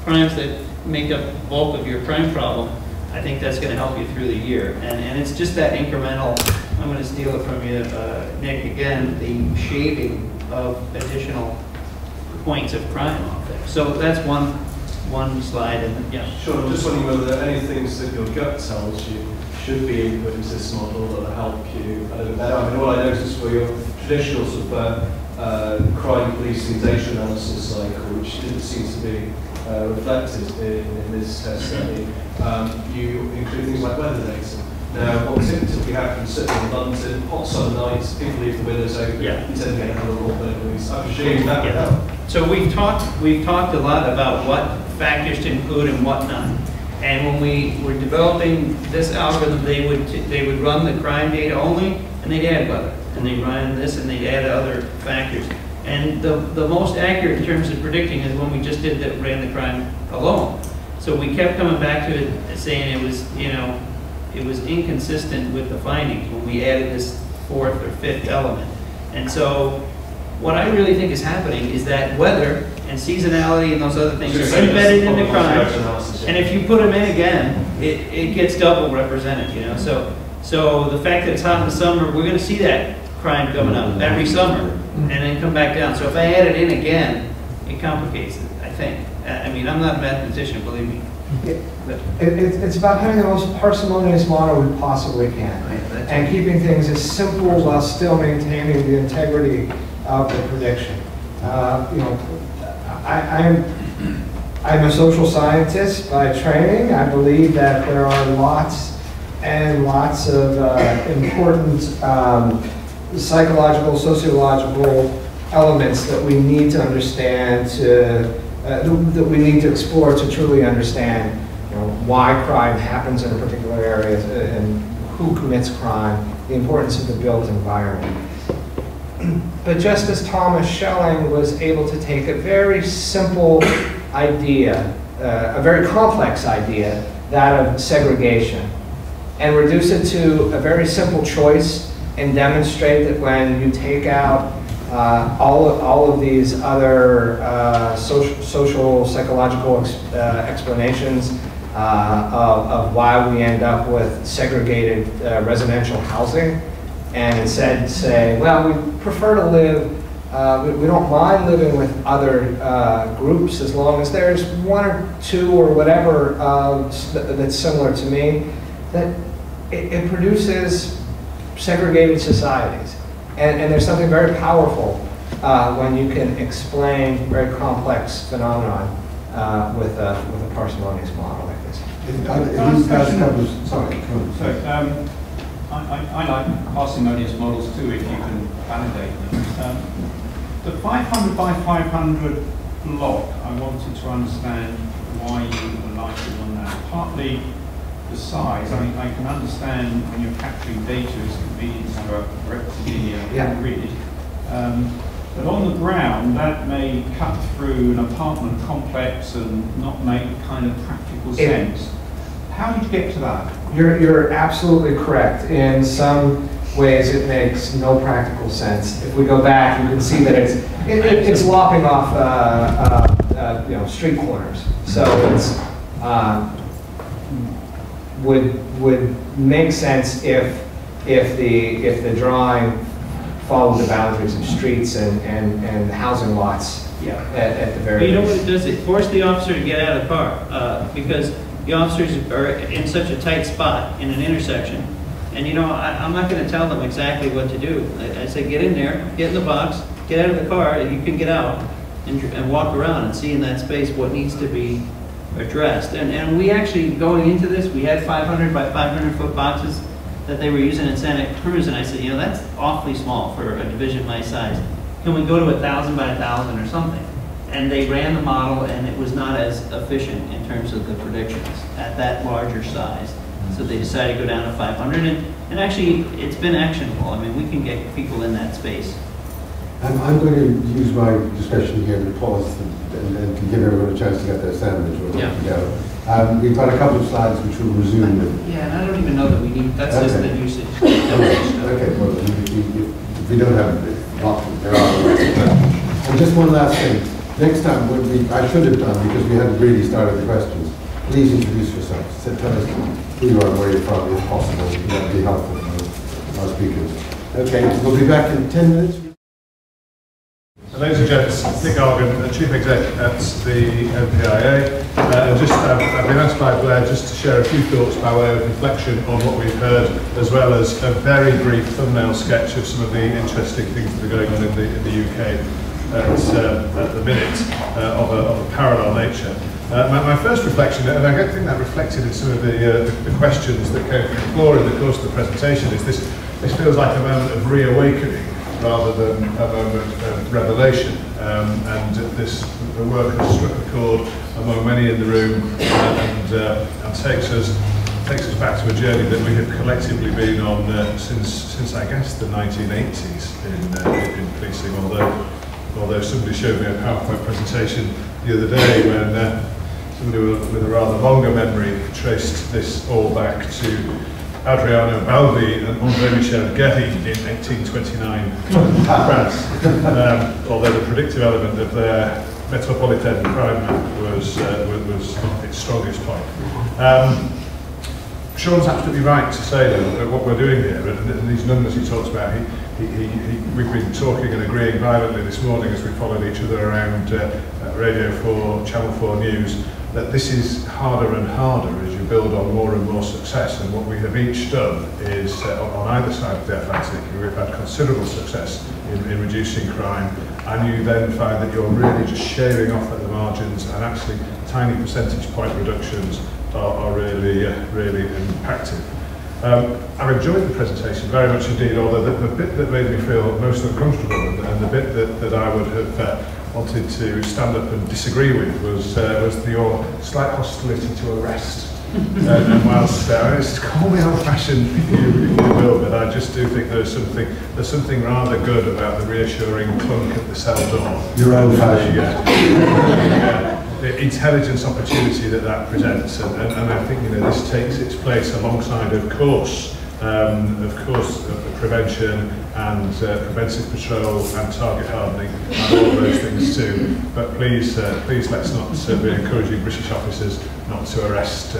crimes that make up the bulk of your crime problem, I think that's going to help you through the year. And it's just that incremental, I'm going to steal it from you, Nick, again, the shaving of additional points of crime off there. So that's one slide, and yeah. Sure, I'm just wondering whether there are any things that your gut tells you should be input into this model that will help you a little better. I mean, all I noticed were your traditional sort of crime policing data analysis cycle, which didn't seem to be reflected in this test study. You include things like weather data. Now, what typically happens, certainly in London, hot summer nights, people leave the windows open, you tend to get a couple of more burglaries. I presume that would help. So we've talked a lot about what factors to include and what not. And when we were developing this algorithm, they would run the crime data only, and they'd add weather. And they'd run this, and they'd add other factors. And the most accurate in terms of predicting is when we just ran the crime alone. So we kept coming back to it, saying it was, you know, it was inconsistent with the findings when we added this 4th or 5th element. And so what I really think is happening is that weather and seasonality and those other things are embedded in the crime. And if you put them in again, it gets double represented, you know. So the fact that it's hot in the summer, we're going to see that crime coming up every summer and then come back down. So if I add it in again, it complicates it, I think. I mean, I'm not a mathematician, believe me. It's about having the most parsimonious model we possibly can, and keeping things as simple while still maintaining the integrity of the prediction. You know, I'm a social scientist by training. I believe that there are lots and lots of important psychological, sociological elements that we need to understand that we need to explore to truly understand, you know, why crime happens in a particular area and who commits crime, the importance of the built environment. But just as Thomas Schelling was able to take a very simple idea, a very complex idea, that of segregation, and reduce it to a very simple choice and demonstrate that when you take out all of these other social, psychological explanations of why we end up with segregated residential housing, and instead say, well, we prefer to live, we don't mind living with other groups as long as there's 1 or 2 or whatever that's similar to me, that it produces segregated societies. And there's something very powerful when you can explain very complex phenomenon with a parsimonious model like this. I like parsimonious models too, if you can validate them. The 500 by 500 block, I wanted to understand why you were liking on that. Partly the size. I mean, I can understand when you're capturing data, it's convenient to have a rectilinear grid. But on the ground, that may cut through an apartment complex and not make kind of practical sense. How did you get to that? You're absolutely correct. In some ways it makes no practical sense. If we go back, you can see that it's lopping off you know, street corners. So it's would make sense if the drawing followed the boundaries of streets and housing lots. Yeah. At the very But you know least. what it does? It forced the officer to get out of the car because the officers are in such a tight spot in an intersection. And you know, I'm not going to tell them exactly what to do. I say, get in there, get in the box, get out of the car, and you can get out and walk around and see in that space what needs to be addressed. And we actually, going into this, we had 500 by 500 foot boxes that they were using in Santa Cruz, and I said, you know, that's awfully small for a division my size. Can we go to 1,000 by 1,000 or something? And they ran the model, and it was not as efficient in terms of the predictions at that larger size. So they decided to go down to 500, and actually, it's been actionable. I mean, we can get people in that space. I'm going to use my discretion here to pause and to give everyone a chance to get their sandwich or Yeah. to go. We've got a couple of slides which we'll resume with. Yeah, and I don't even know that we need, that's just the usage. Okay, well, if we don't have it, there are. And just one last thing. Next time, I should have done, because we hadn't really started the questions, please introduce yourself. So tell us who you are and where you're from, if possible. That would be helpful for our speakers. Okay, we'll be back in 10 minutes. Ladies and gents, Nick Argan, Chief Exec at the NPIA. I've been asked by Blair just to share a few thoughts by way of reflection on what we've heard, as well as a very brief thumbnail sketch of some of the interesting things that are going on in the UK at the minute of a parallel nature. My first reflection, and I don't think that reflected in some of the questions that came from the floor in the course of the presentation, is this feels like a moment of reawakening rather than a moment of revelation. And the work has struck a chord among many in the room and takes us back to a journey that we have collectively been on since I guess the 1980s in policing. Although somebody showed me a PowerPoint presentation the other day when somebody with a rather longer memory traced this all back to Adriano Balbi and André Michel Guéry in 1829 in France, although the predictive element of their metropolitan crime map was its strongest point. Sean's absolutely right to say that what we're doing here, and these numbers he talks about, we've been talking and agreeing violently this morning as we followed each other around Radio 4, Channel 4 News, that this is harder and harder as you build on more and more success. And what we have each done is, on either side of the Atlantic, we've had considerable success in reducing crime, and you then find that you're really just shaving off at the margins, and actually tiny percentage point reductions are really impactful. I've enjoyed the presentation very much indeed, although the bit that made me feel most uncomfortable and the bit that I would have wanted to stand up and disagree with was your slight hostility to arrest. And whilst call me old-fashioned if you will, but I just do think there's something rather good about the reassuring clunk at the cell door. You're old-fashioned. The intelligence opportunity that presents, and I think this takes its place alongside, of course, prevention and preventive patrol and target hardening and all of those things too. But please let's not be encouraging British officers not to arrest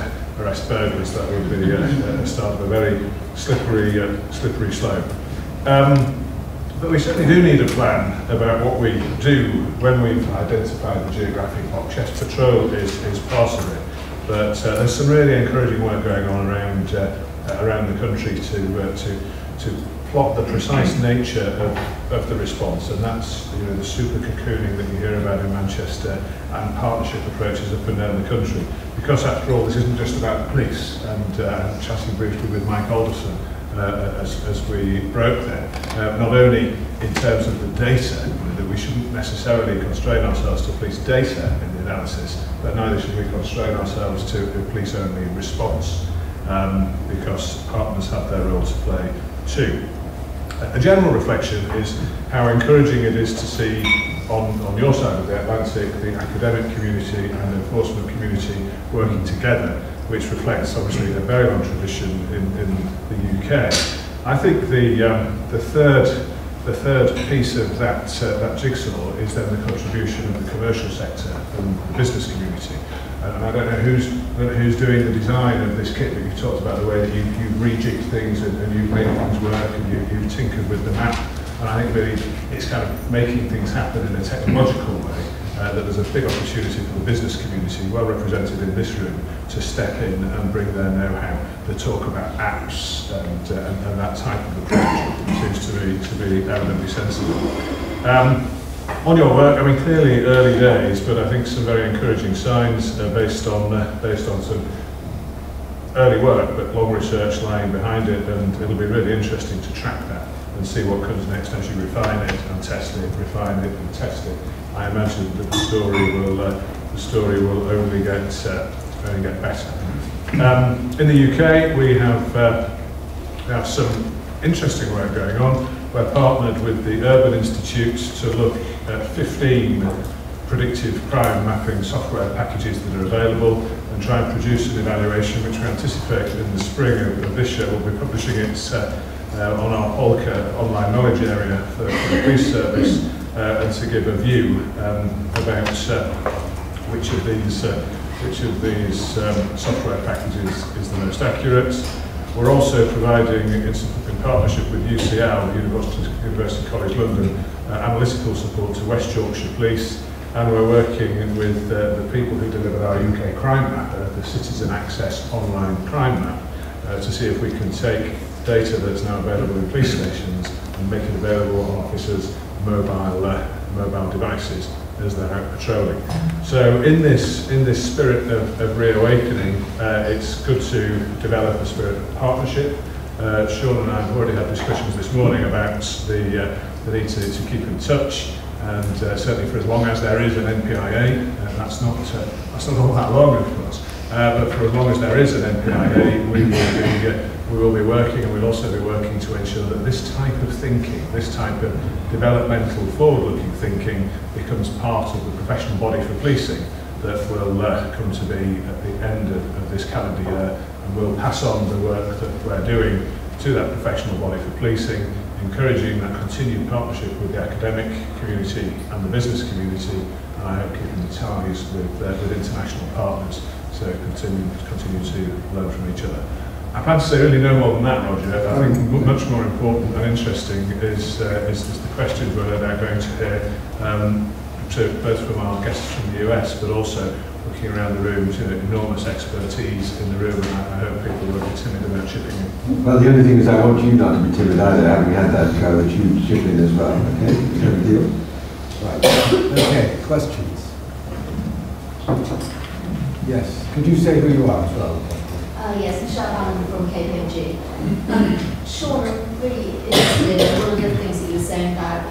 burglars. That would be the start of a very slippery slope. But we certainly do need a plan about what we do when we've identified the geographic box. Yes, patrol is part of it, but there's some really encouraging work going on around the country to plot the precise nature of the response, and that's the super cocooning that you hear about in Manchester and partnership approaches up and down the country. Because after all, this isn't just about the police, and chatting briefly with Mike Alderson as we broke there, not only in terms of the data, that we shouldn't necessarily constrain ourselves to police data in the analysis, but neither should we constrain ourselves to a police-only response, because partners have their role to play too. A general reflection is how encouraging it is to see on your side of the Atlantic the academic community and enforcement community working together, which reflects obviously a very long tradition in the UK. I think the third piece of that jigsaw is then the contribution of the commercial sector and the business community. And I don't know who's doing the design of this kit, but you talked about the way that you rejig things and you make things work and you tinkered with the map. And I think really it's kind of making things happen in a technological way. That there's a big opportunity for the business community, well represented in this room, to step in and bring their know-how, to talk about apps and that type of approach seems to be evidently sensible. On your work, I mean, clearly early days, but I think some very encouraging signs based on some early work, but long research lying behind it, and it'll be really interesting to track that and see what comes next as you refine it and test it, refine it and test it. I imagine that the story will only get better. In the UK, we have some interesting work going on. We're partnered with the Urban Institute to look at 15 predictive crime mapping software packages that are available and try and produce an evaluation which we anticipate in the spring of this year. We'll be publishing it on our Polka online knowledge area for the police service, and to give a view about which of these software packages is the most accurate. We're also providing, in partnership with UCL, University College London, analytical support to West Yorkshire Police, and we're working with the people who deliver our UK crime map, the Citizen Access online crime map, to see if we can take data that's now available in police stations and make it available on officers' mobile devices as they're out patrolling. So in this spirit of reawakening, it's good to develop a spirit of partnership. Sean and I have already had discussions this morning about the need to keep in touch, and certainly for as long as there is an NPIA, that's not all that long, of course, but for as long as there is an NPIA, we will be working, and we'll also be working to ensure that this type of thinking, this type of developmental, forward-looking thinking becomes part of the professional body for policing that will come to be at the end of this calendar year, and we'll pass on the work that we're doing to that professional body for policing, encouraging that continued partnership with the academic community and the business community, and I hope keeping the ties with international partners, so continue to learn from each other. I plan to say really no more than that, Roger. I think much more important and interesting is the questions we're now going to hear, both from our guests from the US, but also looking around the room, enormous expertise in the room, and I hope people won't be timid about chipping in. Well, the only thing is I want you not to be timid either, having had that go that you chip in as well, okay? Is that a deal? Right. Okay, questions? Yes. Could you say who you are as well? Yes, Sean Malinowski from KPMG. Sean, I'm really interested in one of the things that you were saying about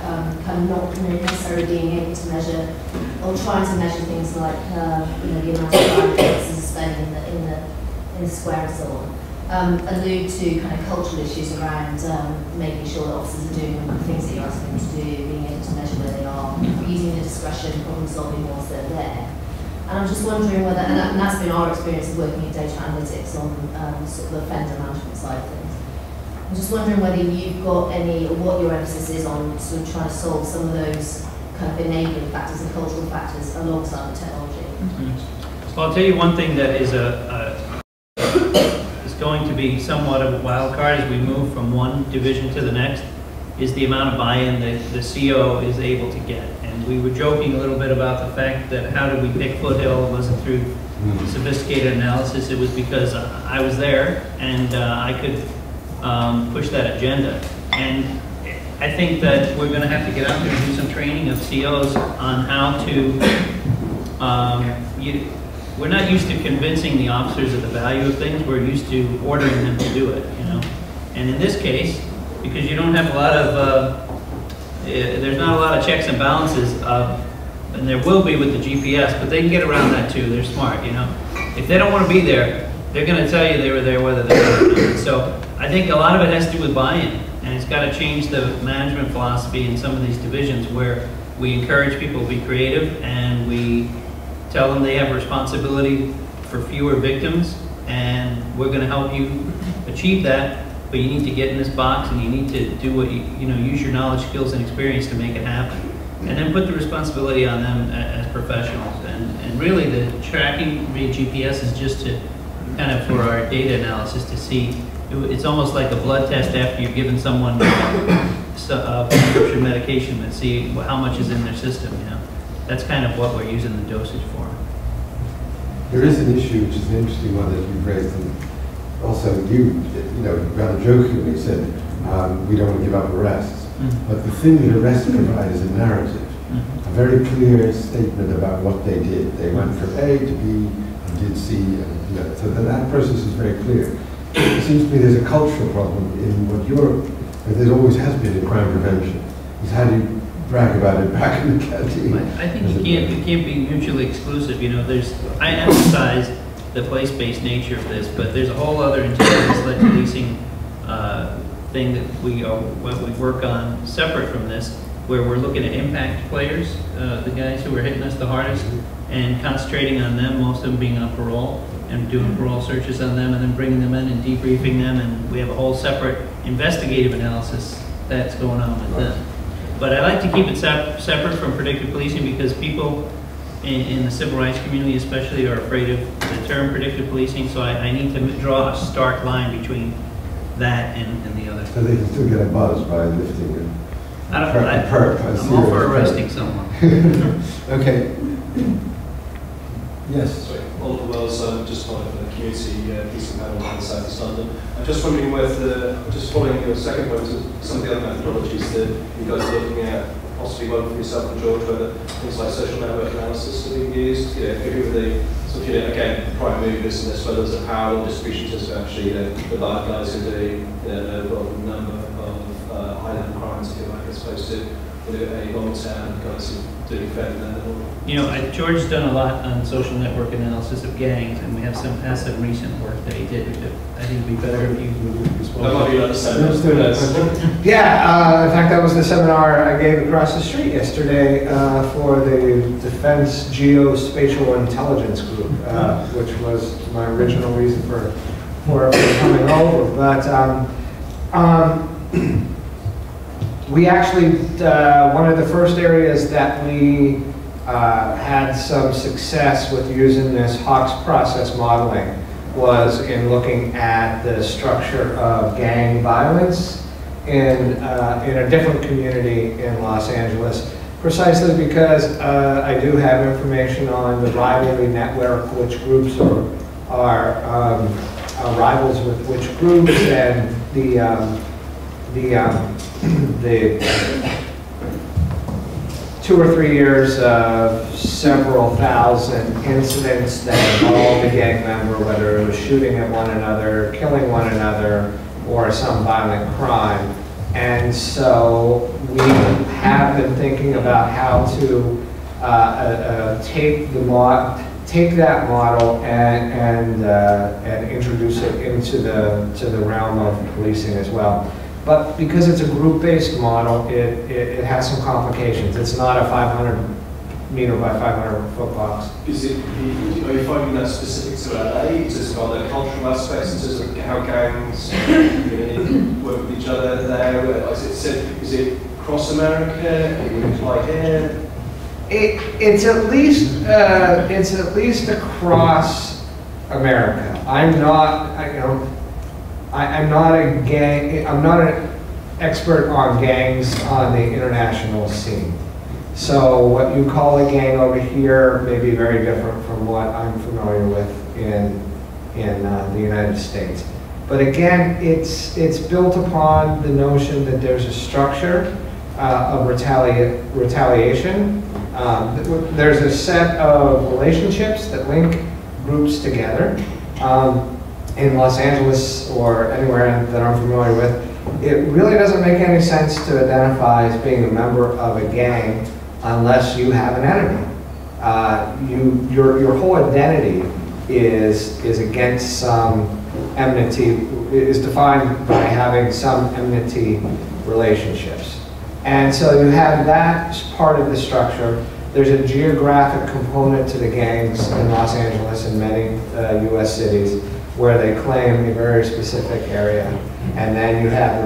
kind of not necessarily being able to measure, or trying to measure things like the amount of time officers are spending in the square and so on. Allude to kind of cultural issues around making sure that officers are doing the things that you're asking them to do, being able to measure where they are, using the discretion, problem solving once they're there. And I'm just wondering whether, and that's been our experience of working in data analytics on sort of the offender management side of things. I'm just wondering whether you've got any, or what your emphasis is on sort of trying to solve some of those kind of enabling factors and cultural factors alongside the technology. Mm-hmm. So I'll tell you one thing that is is going to be somewhat of a wild card as we move from one division to the next, is the amount of buy-in that the CO is able to get. And we were joking a little bit about the fact that how did we pick Foothill? It wasn't through sophisticated analysis, it was because I was there and I could push that agenda. And I think that we're going to have to get out there and do some training of COs on how to, we're not used to convincing the officers of the value of things, we're used to ordering them to do it, And in this case, because you don't have a lot of, there's not a lot of checks and balances, and there will be with the GPS, but they can get around that too, they're smart, If they don't want to be there, they're going to tell you they were there whether they were or not. So I think a lot of it has to do with buy-in, and it's got to change the management philosophy in some of these divisions where we encourage people to be creative and we tell them they have a responsibility for fewer victims, and we're going to help you achieve that but you need to get in this box and you need to do what you know, use your knowledge, skills, and experience to make it happen. And then put the responsibility on them as professionals. And really the tracking via GPS is just to kind of for our data analysis to see, it's almost like a blood test after you've given someone prescription medication and see how much is in their system, you know. That's kind of what we're using the dosage for. There is an issue which is an interesting one that you've raised, and also you know, rather jokingly said, we don't want to give up arrests. But the thing that arrests provide is a narrative, a very clear statement about what they did. They went from A to B and did C, and you know, so that process is very clear. It seems to me there's a cultural problem in what there always has been in crime prevention, is how do you brag about it back in the canteen? I think it can't be mutually exclusive. You know, I emphasize the place-based nature of this, but there's a whole other intelligence-led policing thing that we work on separate from this, where we're looking at impact players, the guys who are hitting us the hardest, and concentrating on them, most of them being on parole, and doing parole searches on them, and then bringing them in and debriefing them, and we have a whole separate investigative analysis that's going on with them. But I like to keep it separate from predictive policing because people in the civil rights community especially are afraid of the term predictive policing, so I need to draw a stark line between that and the other. So they can still get a buzz by lifting it. I'm all for arresting someone. Okay. Yes. Sorry, Oliver Wells, just part of the community policing panel in South East London. I'm just wondering whether, just following your second point, some of the other methodologies that you guys are looking at, possibly one for yourself and George, whether things like social network analysis are being used, you know, who are the sort of, you know, again, prime movers in this, whether there's a power or distribution system actually, you know, the bad guys who do, you know, an overall number of high-level crimes, if you like, as opposed to, you know, a long-term guys who do fairly level. You know, George's done a lot on social network analysis of gangs, and we have some recent work that he did. I think it'd be better if you Yeah, in fact, that was the seminar I gave across the street yesterday for the Defense Geospatial Intelligence Group, which was my original reason for coming over. But we actually, one of the first areas that we had some success with using this Hawks process modeling was in looking at the structure of gang violence in a different community in Los Angeles, precisely because I do have information on the rivalry network, which groups are rivals with which groups, and the 2 or 3 years of several thousand incidents that involved a gang member, whether it was shooting at one another, killing one another, or some violent crime. And so we have been thinking about how to take that model and introduce it into the realm of policing as well. But because it's a group-based model, it has some complications. It's not a 500-meter by 500-foot box. Are you finding that specific to LA? Is it about the cultural aspects in terms of how gangs work with each other there? Is it across America? Would it apply here? It's at least across America. I'm not an expert on gangs on the international scene. So what you call a gang over here may be very different from what I'm familiar with in the United States. But again, it's built upon the notion that there's a structure of retaliation. There's a set of relationships that link groups together. In Los Angeles or anywhere that I'm familiar with, it really doesn't make any sense to identify as being a member of a gang unless you have an enemy. Your whole identity is against some enmity, is defined by having some enmity relationships. And so you have that as part of the structure. There's a geographic component to the gangs in Los Angeles and many US cities. where they claim a very specific area, and then you have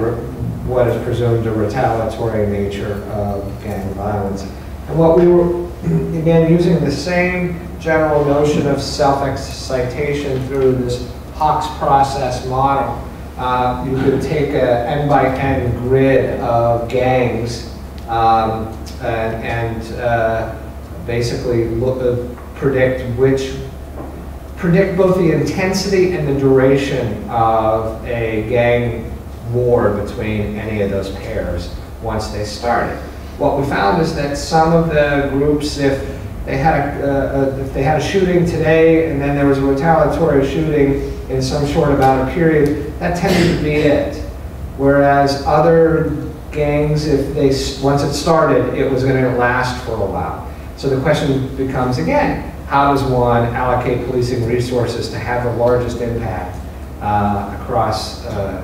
what is presumed a retaliatory nature of gang violence. And what we were, again, using the same general notion of self-excitation through this Hawks process model, you could take a n-by-n grid of gangs and basically predict both the intensity and the duration of a gang war between any of those pairs once they started. What we found is that some of the groups, if they had a shooting today and then there was a retaliatory shooting in some short amount of period, that tended to be it. Whereas other gangs, once it started, it was going to last for a while. So the question becomes again, how does one allocate policing resources to have the largest impact across the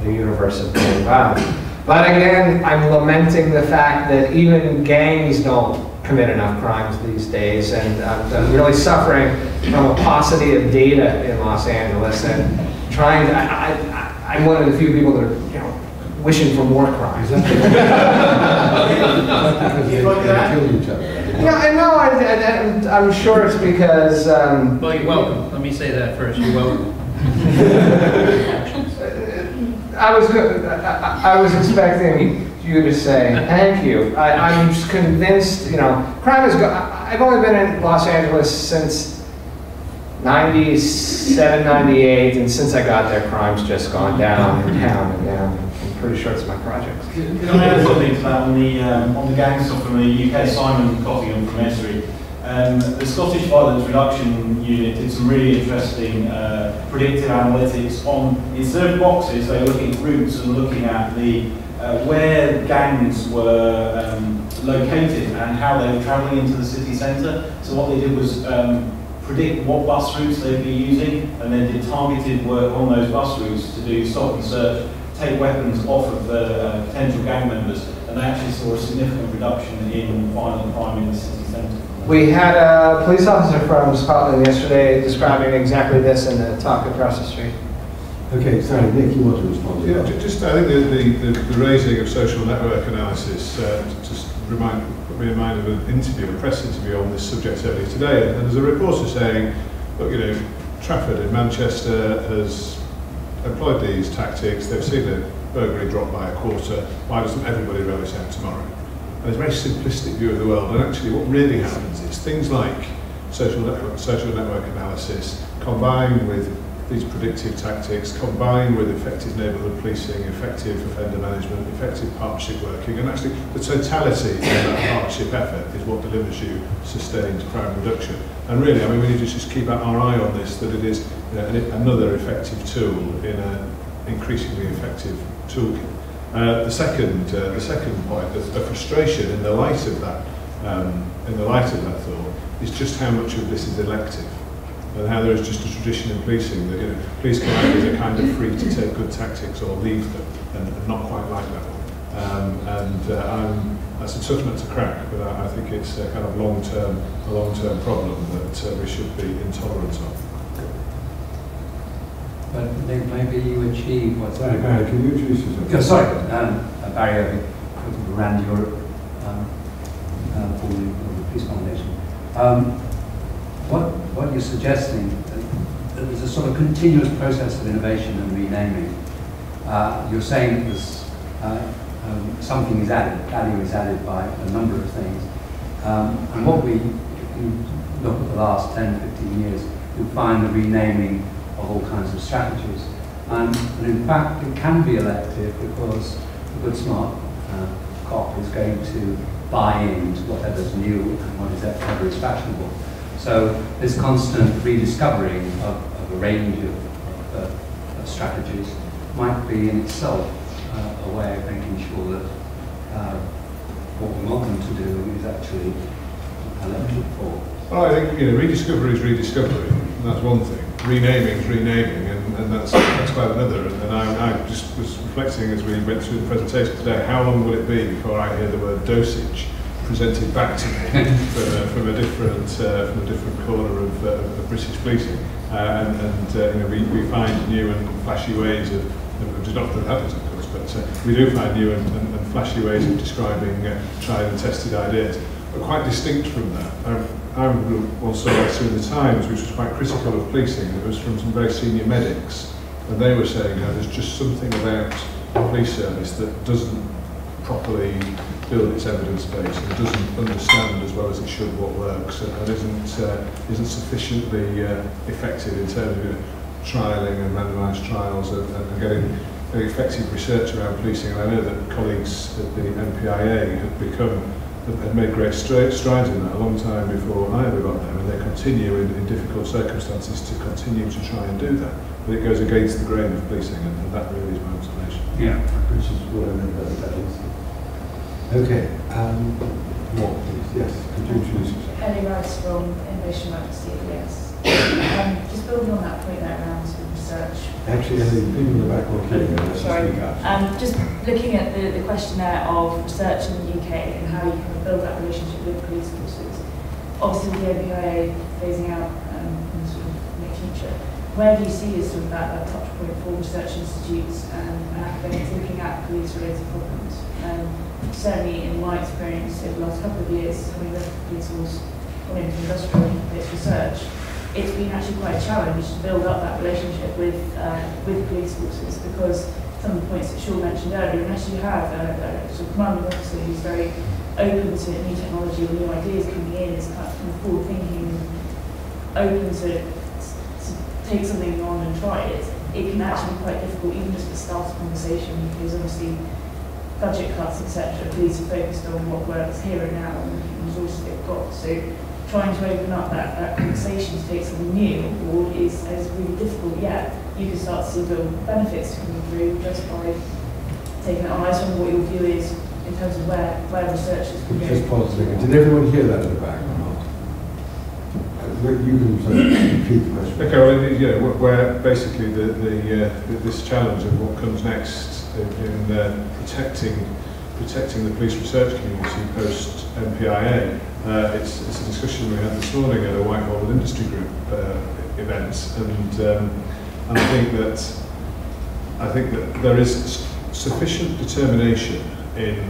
universe of gang violence? But again, I'm lamenting the fact that even gangs don't commit enough crimes these days, and I'm really suffering from a paucity of data in Los Angeles, and trying to, I'm one of the few people that are, wishing for more crimes. Because they kill each other. Yeah, I know. I'm sure it's because. Well, you're welcome. Let me say that first. You're welcome. I was expecting you to say thank you. I'm just convinced. Crime is. I've only been in Los Angeles since '97, '98, and since I got there, crime's just gone down and down and down. I'm pretty sure it's my project. Can I add something to that on the gang stuff from the UK? Simon Cottingham from Hsmi. The Scottish Violence Reduction Unit did some really interesting predictive analytics on, instead of boxes, they were looking at routes and looking at the where gangs were located and how they were travelling into the city centre. So what they did was predict what bus routes they'd be using, and then did targeted work on those bus routes to do stop and search, take weapons off of the potential gang members, and they actually saw a significant reduction in violent crime in the city centre. We had a police officer from Scotland yesterday describing exactly this in the talk across the street. Okay, sorry, Nick, you want to respond? Yeah, I think the raising of social network analysis just put me in mind of an interview, a press interview on this subject earlier today, and there's a reporter saying, look, Trafford in Manchester has employed these tactics, they've seen the burglary drop by a quarter, why doesn't everybody roll it out tomorrow? And it's a very simplistic view of the world, and actually what really happens is things like social network analysis combined with these predictive tactics, combined with effective neighbourhood policing, effective offender management, effective partnership working, and actually the totality of that partnership effort is what delivers you sustained crime reduction. And really, we need to just keep our eye on this, that it is another effective tool in an increasingly effective toolkit. The second point, the frustration in the light of that, thought, is just how much of this is elective, and how there is just a tradition in policing that police commanders are kind of free to take good tactics or leave them, and not quite like that one. That's a tough nut to crack, but I think it's a kind of long-term problem that we should be intolerant of. But maybe you achieve what's... Sorry, Barry, can you introduce yourself? Yeah, sorry, Barry Irving, around Europe for the Peace Foundation. What you're suggesting, that there's a sort of continuous process of innovation and renaming. You're saying that there's something is added, value is added by a number of things. And what if you look at the last 10, 15 years, you'll find the renaming of all kinds of strategies. And in fact, it can be elective because the good smart cop is going to buy into whatever's new and whatever is fashionable. So this constant rediscovering of a range of strategies might be in itself a way of making sure that what we want them to do is actually elected for. Well, I think rediscovery is rediscovery, and that's one thing. Renaming is renaming, and that's quite another. And I just was reflecting as we went through the presentation today, how long will it be before I hear the word dosage presented back to me from a different corner of British policing, we find new and flashy ways of not that happens, of course, but we do find new and flashy ways of describing tried and tested ideas, but quite distinct from that. I once saw a letter in the Times which was quite critical of policing. It was from some very senior medics, and they were saying there's just something about the police service that doesn't properly build its evidence base and doesn't understand as well as it should what works, and isn't sufficiently effective in terms of trialling and randomised trials and getting effective research around policing. And I know that colleagues at the MPIA had made great strides in that a long time before I ever got there, and they continue in difficult circumstances to continue to try and do that. But it goes against the grain of policing, and that really is my observation. Yeah, which is what I meant by that. Okay, more please. Yes, could you introduce yourself? Ellie Rice from Innovation Works, CBS. Just building on that point there around sort of research. Actually, Ellie, people in the back will hear you. Sorry. Just looking at the question there of research in the UK and how you can build that relationship with police forces. Obviously, with the OPIA phasing out in the sort of near future, where do you see as sort of that touch point for research institutes and academics looking at police-related problems? Certainly, in my experience over the last couple of years, having left police force gone into industrial-based research, it's been actually quite a challenge to build up that relationship with police forces, because some of the points that Sean mentioned earlier, unless you have a sort of commanding officer who's very open to new technology or new ideas coming in, is kind of forward thinking, open to take something on and try it, it can actually be quite difficult even just to start a conversation, because obviously budget cuts, etc., police are focused on what works here and now and the resources they've got. So trying to open up that conversation to take something new on board is really difficult, yet you can start to see the benefits coming through just by taking it on. I just wonder what your view is in terms of where research is going. Just pause a second. Did everyone hear that in the back or not? You can repeat the question. Okay, well, where basically this challenge of what comes next in protecting the police research community post MPIA. It's a discussion we had this morning at a Whitehall Industry Group event, and I think that there is sufficient determination in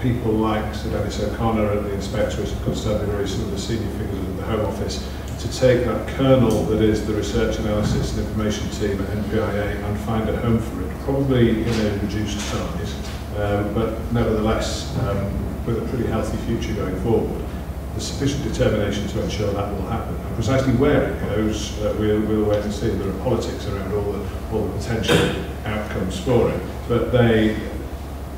people like Sir Dennis O'Connor and the Inspectorate of Constabulary, some of the senior figures of the Home Office, to take that kernel that is the research analysis and information team at MPIA and find a home for it, probably in a reduced size, but nevertheless with a pretty healthy future going forward. There's sufficient determination to ensure that will happen. And precisely where it goes, we'll wait and see. There are politics around all the potential outcomes for it. But they,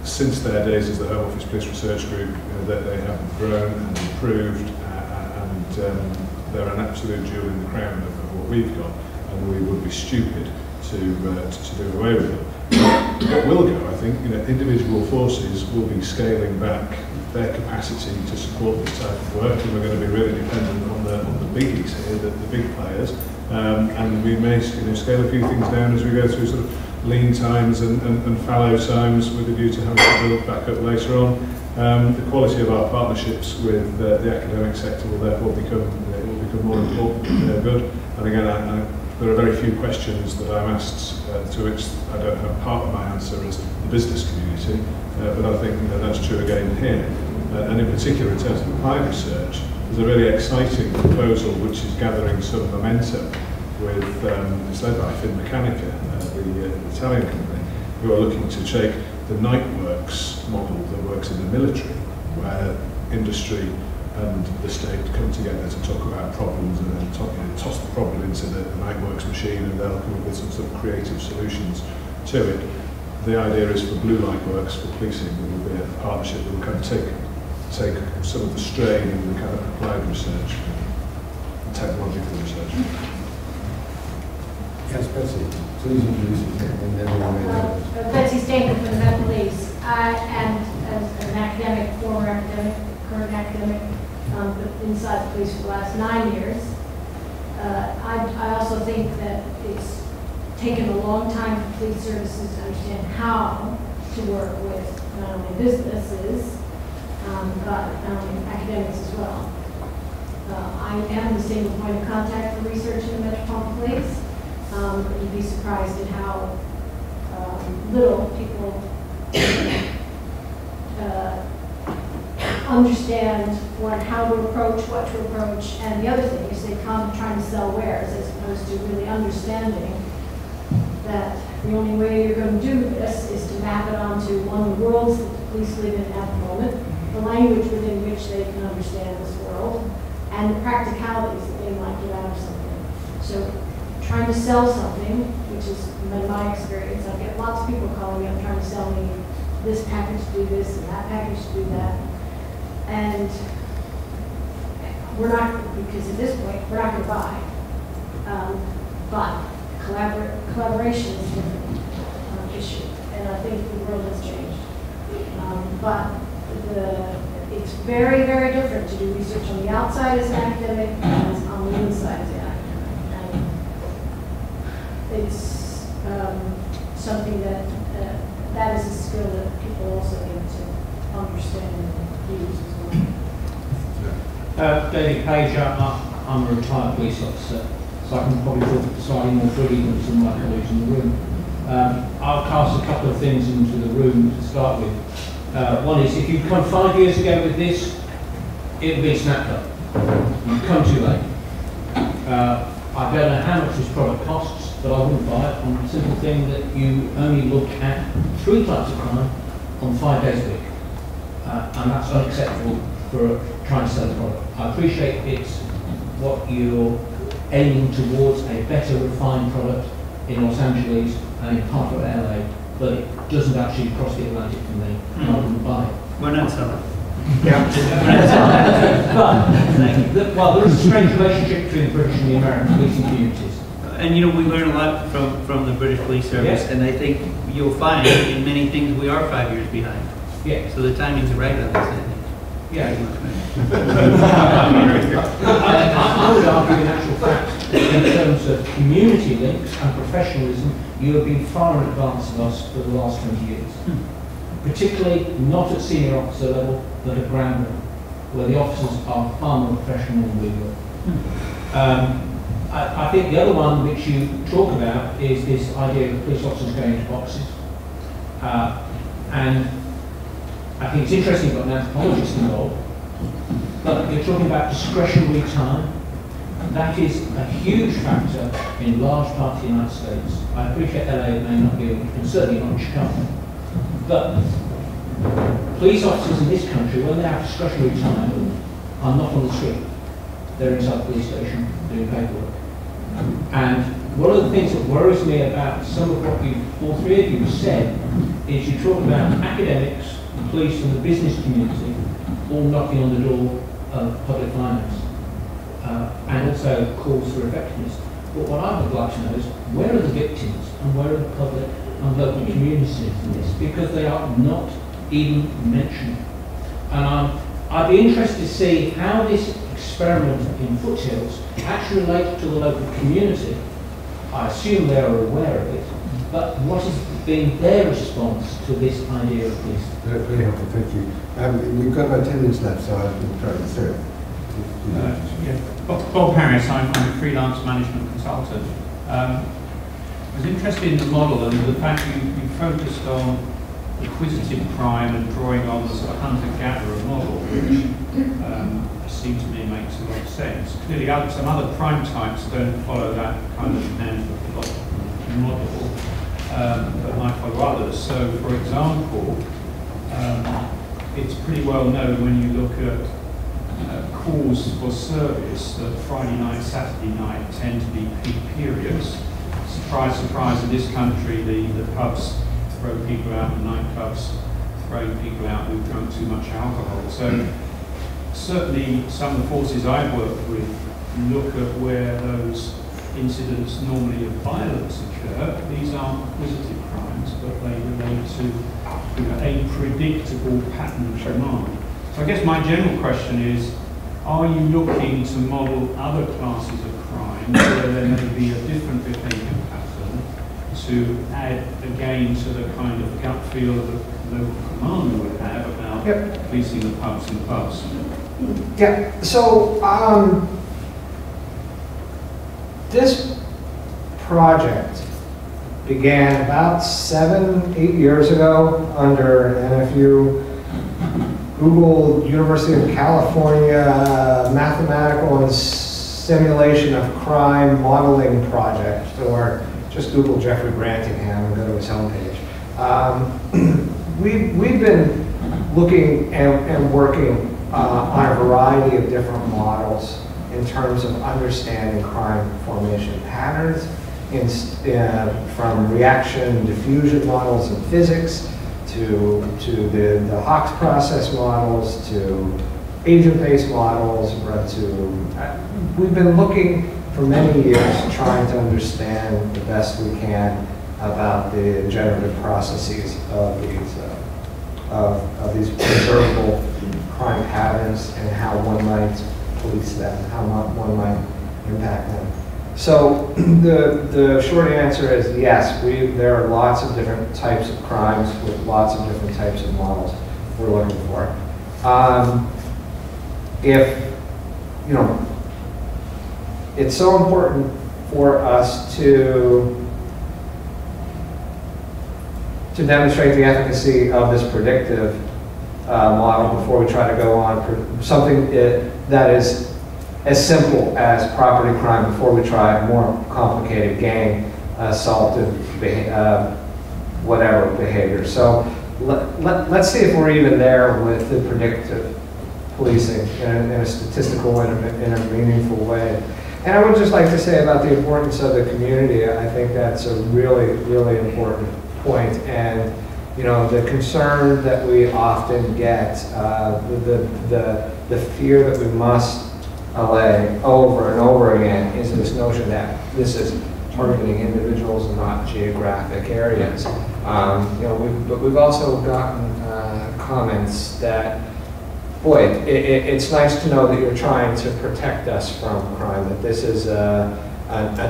since their days as the Home Office Police Research Group, that they have grown and improved, and they're an absolute jewel in the crown of what we've got, and we would be stupid to do away with them. What will go, I think, individual forces will be scaling back their capacity to support this type of work, and we're going to be really dependent on the biggies here, the big players, and we may scale a few things down as we go through sort of lean times and fallow times with a view to having to build back up later on. The quality of our partnerships with the academic sector will therefore become more important if they're good. And again, there are very few questions that I'm asked to which I don't have part of my answer as the business community, but I think that's true again here. And in particular, in terms of applied research, there's a really exciting proposal which is gathering some momentum with, it's led by Finmeccanica, the Italian company, who are looking to take the night works model that works in the military, where industry and the state come together to talk about problems and then toss the problem into the night works machine, and they'll come up with some sort of creative solutions to it. The idea is for blue light works, for policing, there will be a partnership that will kind of take some of the strain in the kind of applied research, technological research. Yes, Betsy, please introduce yourself and everyone may know. Betsy Stanger from the Met Police, and as an academic, former academic, current academic, inside the police for the last 9 years. I also think that it's taken a long time for police services to understand how to work with not only businesses, but academics as well. I am the single point of contact for research in the Metropolitan Police. You'd be surprised at how little people understand how to approach, what to approach, and the other thing is they come trying to sell wares as opposed to really understanding that the only way you're going to do this is to map it onto one of the worlds that the police live in at the moment, the language within which they can understand this world, and the practicalities that they might get out of something. So trying to sell something, which is in my experience, I get lots of people calling me, I'm trying to sell me this package to do this and that package to do that. And we're not, because at this point, we're not going to buy. But collaboration is a different issue, and I think the world has changed. But it's very, very different to do research on the outside as an academic and on the inside as an academic. And it's something that is a skill that people also need to understand and use as well. David Page, I'm a retired police officer, so I can probably talk slightly more fully than some of my colleagues in the room. I'll cast a couple of things into the room to start with. One is, if you'd come 5 years ago with this, it would be snapped up. You've come too late. I don't know how much this product costs, but I wouldn't buy it on the simple thing that you only look at 3 types of crime on 5 days a week. And that's unacceptable for trying to sell the product. I appreciate it's what you're aiming towards, a better refined product in Los Angeles and in part of LA, but it doesn't actually cross the Atlantic for me. I wouldn't buy it. We're not selling. Yeah. But, well, there is a strange relationship between the British and the American policing communities. And you know, we learn a lot from the British Police Service, and I think you'll find in many things we are 5 years behind. Yeah. So the timing's right on this, I think. Yeah. I would argue in actual fact, in terms of community links and professionalism, you have been far in advance of us for the last 20 years. Particularly not at senior officer level, but at ground level, where the officers are far more professional than we were. I think the other one which you talk about is this idea of police officers going into boxes. And I think it's interesting you've got an anthropologist involved, but you're talking about discretionary time. That is a huge factor in large parts of the United States. I appreciate LA may not be, and certainly not in Chicago. But police officers in this country, when they have discretionary time, are not on the street. They're inside the police station doing paperwork. And one of the things that worries me about some of what all three of you have said is you talk about academics, police and the business community all knocking on the door of public finance and also calls for effectiveness. But what I would like to know is where are the victims and where are the public and local communities in this, because they are not even mentioned. And I'd be interested to see how this experiment in Foothills actually relates to the local community. I assume they are aware of it, but what has been their response to this idea of police? Very helpful, thank you. We've got about 10 minutes left, so I'll try to through. Bob Harris, I'm a freelance management consultant. I was interested in the model and the fact you focused on acquisitive crime and drawing on the sort of hunter-gatherer model, which seems to me makes a lot of sense. Clearly, some other crime types don't follow that kind of hand-of-the-clock model, but might follow others. So, for example, it's pretty well known when you look at calls for service that Friday night, Saturday night tend to be peak periods. Surprise, surprise, in this country, the pubs throw people out, the nightclubs throw people out who've drunk too much alcohol. So certainly some of the forces I've worked with look at where those incidents normally of violence occur. These aren't acquisitive crimes, but they relate to a predictable pattern of demand. So I guess my general question is, are you looking to model other classes of crime where there may be a different behaviour pattern to add again to the kind of gut feel that the local commander would have about policing the pubs in the past? Yeah, so this project began about 7-8 years ago under, and if you Google University of California Mathematical and Simulation of Crime Modeling Project, or just Google Jeffrey Grantingham and go to his homepage. We've been looking and working on a variety of different models in terms of understanding crime formation patterns, from reaction diffusion models in physics to the Hawks process models to agent-based models. We've been looking for many years trying to understand the best we can about the generative processes of these observable crime patterns and how one might police them, how one might impact them. So the short answer is yes, there are lots of different types of crimes with lots of different types of models we're looking for. It's so important for us to demonstrate the efficacy of this predictive model before we try to go on something that is as simple as property crime before we try more complicated gang assaultive whatever behavior. So let's see if we're even there with the predictive policing in a statistical and in a meaningful way. And I would just like to say about the importance of the community. I think that's a really, really important point. And the concern that we often get, the fear that we must allay over and over again is this notion that this is targeting individuals and not geographic areas. But we've also gotten comments that, boy, it's nice to know that you're trying to protect us from crime, that this is a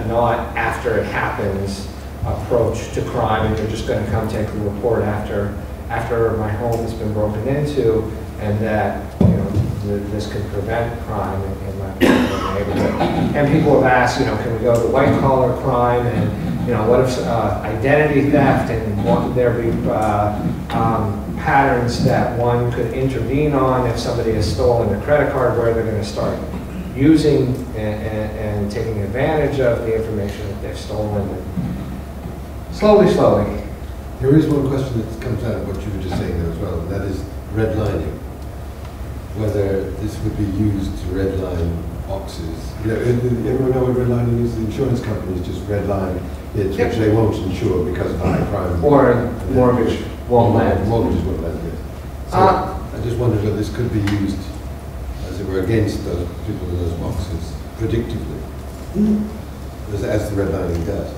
not after it happens approach to crime, and you're just going to come take a report after my home has been broken into, and that this can prevent crime in my neighborhood. And people have asked, can we go to white collar crime, and what if identity theft, and would there be patterns that one could intervene on if somebody has stolen a credit card, where they're going to start using and taking advantage of the information that they've stolen. And slowly. There is one question that comes out of what you were just saying there as well, and that is redlining. Whether this would be used to redline boxes. Everyone know what redlining is? The insurance companies just redline bids which they won't insure because of high crime. Or mortgage won't lend. Mortgages won't lend, yes. So I just wondered whether this could be used, as it were, against those people in those boxes, predictively, as the redlining does.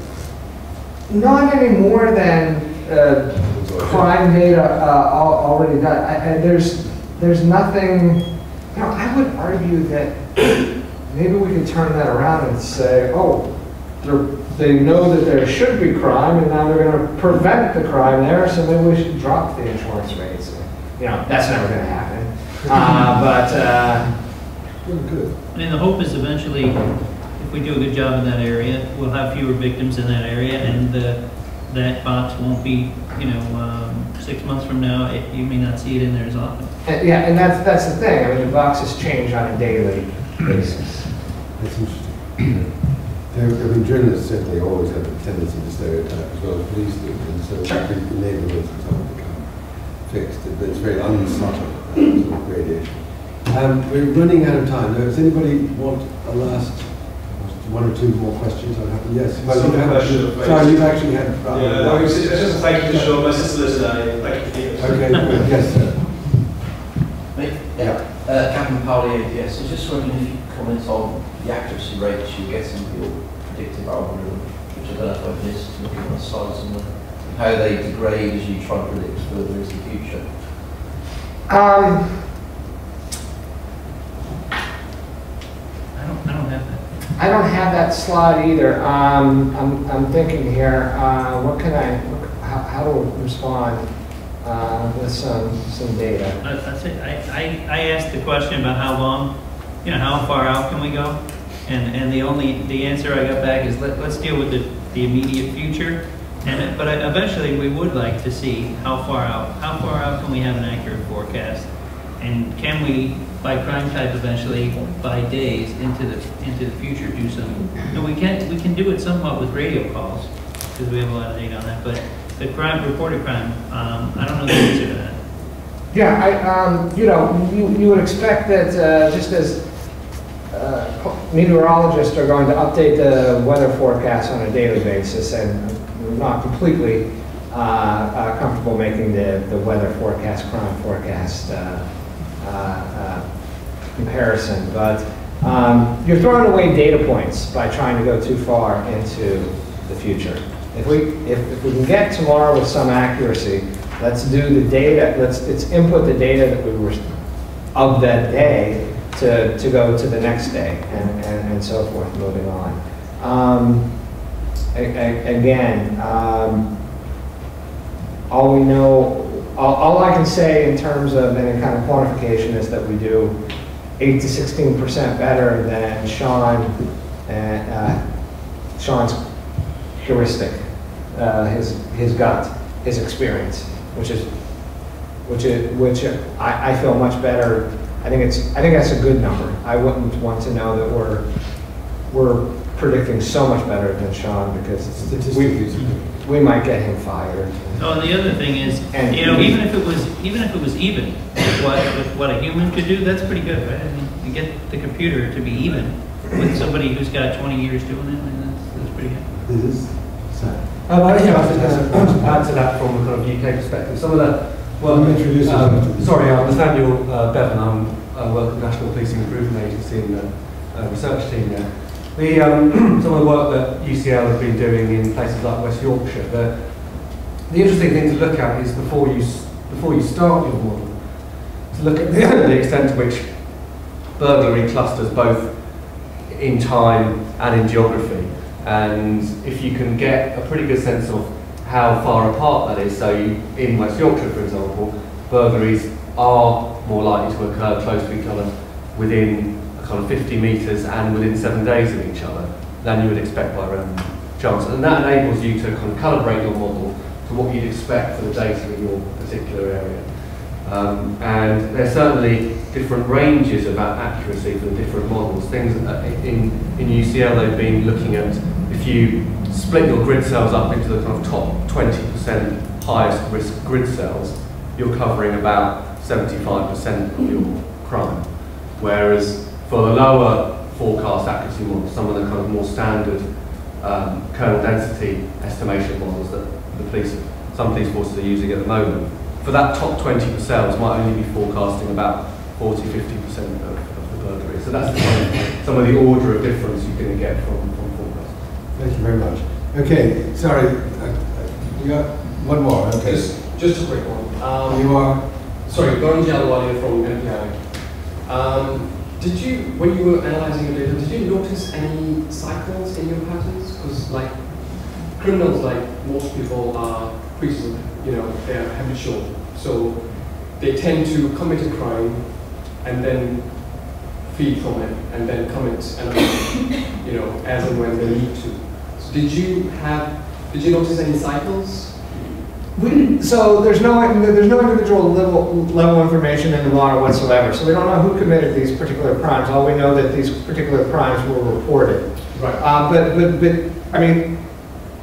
Not any more than crime data already does. There's nothing, I would argue that maybe we could turn that around and say, oh, they know that there should be crime, and now they're going to prevent the crime there, so maybe we should drop the insurance rates. That's never going to happen. Good. I mean, the hope is eventually, if we do a good job in that area, we'll have fewer victims in that area, and that box won't be, 6 months from now, you may not see it in there as often. And that's the thing. I mean, the boxes change on a daily basis. That's interesting. Journalists certainly always have a tendency to stereotype as well as police do, and so the neighborhoods and so on become fixed. It's very unsubtle, sort of gradation. We're running out of time. Now, does anybody want a last one or two more questions? Yes. Sorry, you've actually had. It's just a thank you to Sean. My sister lives today. Thank you for Okay, good. Yes, sir. Me? Yeah. Captain Powley, APS. I was just wondering if you could comment on the accuracy rates you get in your predictive algorithm, which I don't know if I've missed, looking at the slides and how they degrade as you try to predict further into the future. I don't have that. I don't have that slide either. I'm thinking here. How to respond? with some data. That's it. I asked the question about how long, you know, how far out can we go? And the answer I got back is let's deal with the immediate future. But eventually we would like to see how far out can we have an accurate forecast? And can we, by crime type eventually, by days into the future, do some? No, we can do it somewhat with radio calls, because we have a lot of data on that, but the reported crime, I don't know the answer to that. Yeah, you know, you would expect that just as meteorologists are going to update the weather forecast on a daily basis, and we're not completely comfortable making the weather forecast, crime forecast comparison, but you're throwing away data points by trying to go too far into the future. If we can get tomorrow with some accuracy, let's do the data. Let's input the data that we were of that day to go to the next day and so forth, moving on. Again, all we know. All I can say in terms of any kind of quantification is that we do 8 to 16% better than Sean's heuristic, his gut, his experience, which I feel much better. I think that's a good number. I wouldn't want to know that we're predicting so much better than Sean, because we might get him fired. Oh, and the other thing is, you know, even if it was even with what a human could do, that's pretty good, right? I mean, you get the computer to be even with somebody who's got 20 years doing it, and that's pretty good. It is. I think to add to that from a kind of UK perspective, some of the sorry, I'm Nathaniel Bevan. I work at the National Policing Improvement Agency in the research team there. Some of the work that UCL have been doing in places like West Yorkshire, the interesting thing to look at is before you start your model, to look at the extent to which burglary clusters both in time and in geography. And if you can get a pretty good sense of how far apart that is, so in West Yorkshire, for example, burglaries are more likely to occur close to each other within a kind of 50 metres and within 7 days of each other than you would expect by random chance. And that enables you to kind of calibrate your model to what you'd expect for the data in your particular area. And there's certainly different ranges of accuracy for the different models. Things in UCL they've been looking at, if you split your grid cells up into the kind of top 20% highest risk grid cells, you're covering about 75% of your crime. Whereas for the lower forecast accuracy models, some of the kind of more standard kernel density estimation models that some police forces are using at the moment, for that top 20 of cells might only be forecasting about 40–50% of the burglary. So that's the kind of, some of the order of difference you're going to get from forecast. Thank you very much. Okay, sorry, we got one more. Okay. Just a quick one. You are? Sorry, Goran Jalwali from NPI. Did you, when you were analysing your data, did you notice any cycles in your patterns? Because like criminals, like most people are creases, you know, they are habitual. So they tend to commit a crime and then feed from it and then commit another, you know, as and when they need to. So did you notice any cycles? So there's no individual level information in the model whatsoever. So we don't know who committed these particular crimes. All we know that these particular crimes were reported. Right. But I mean,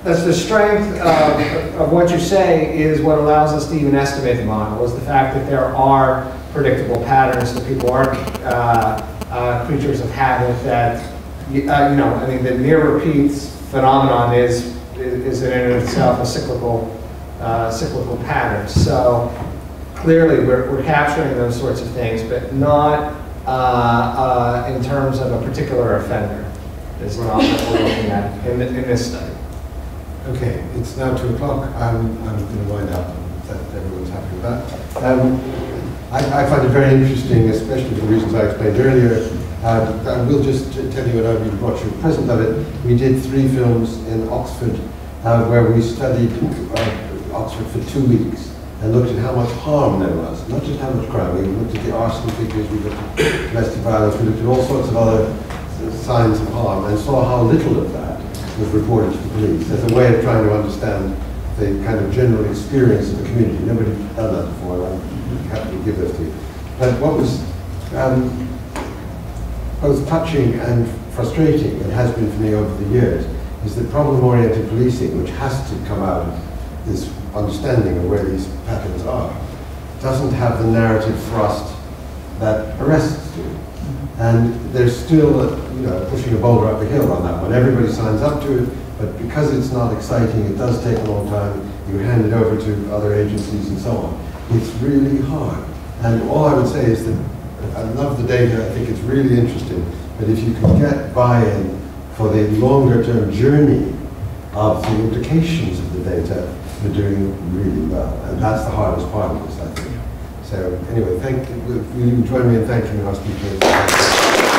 that's the strength of what you say is what allows us to even estimate the model, is the fact that there are predictable patterns, that people aren't creatures of habit, that, you know, I mean, the near repeats phenomenon is in and of itself a cyclical pattern. So clearly we're capturing those sorts of things, but not in terms of a particular offender. Is not what we're looking at in this study. Okay, it's now 2 o'clock. I'm going to wind up. That everyone's happy with that. I find it very interesting, especially for reasons I explained earlier. I will just tell you, and I've been brought you present of it. We did 3 films in Oxford where we studied Oxford for 2 weeks. and looked at how much harm there was, not just how much crime. We looked at the arson figures, we looked at domestic violence, we looked at all sorts of other signs of harm, and saw how little of that was reported to the police as a way of trying to understand the kind of general experience of the community. Nobody had done that before, and I'm happy to give this to you. But what was both touching and frustrating, and has been for me over the years, is that problem-oriented policing, which has to come out of this understanding of where these patterns are, doesn't have the narrative thrust that arrests do. And there's still, pushing a boulder up a hill on that one. Everybody signs up to it, but because it's not exciting, it does take a long time. You hand it over to other agencies and so on. It's really hard. And all I would say is that I love the data. I think it's really interesting. But if you can get buy-in for the longer-term journey of the implications of the data, you're doing really well. And that's the hardest part of this, I think. So anyway, will you join me in thanking our speakers?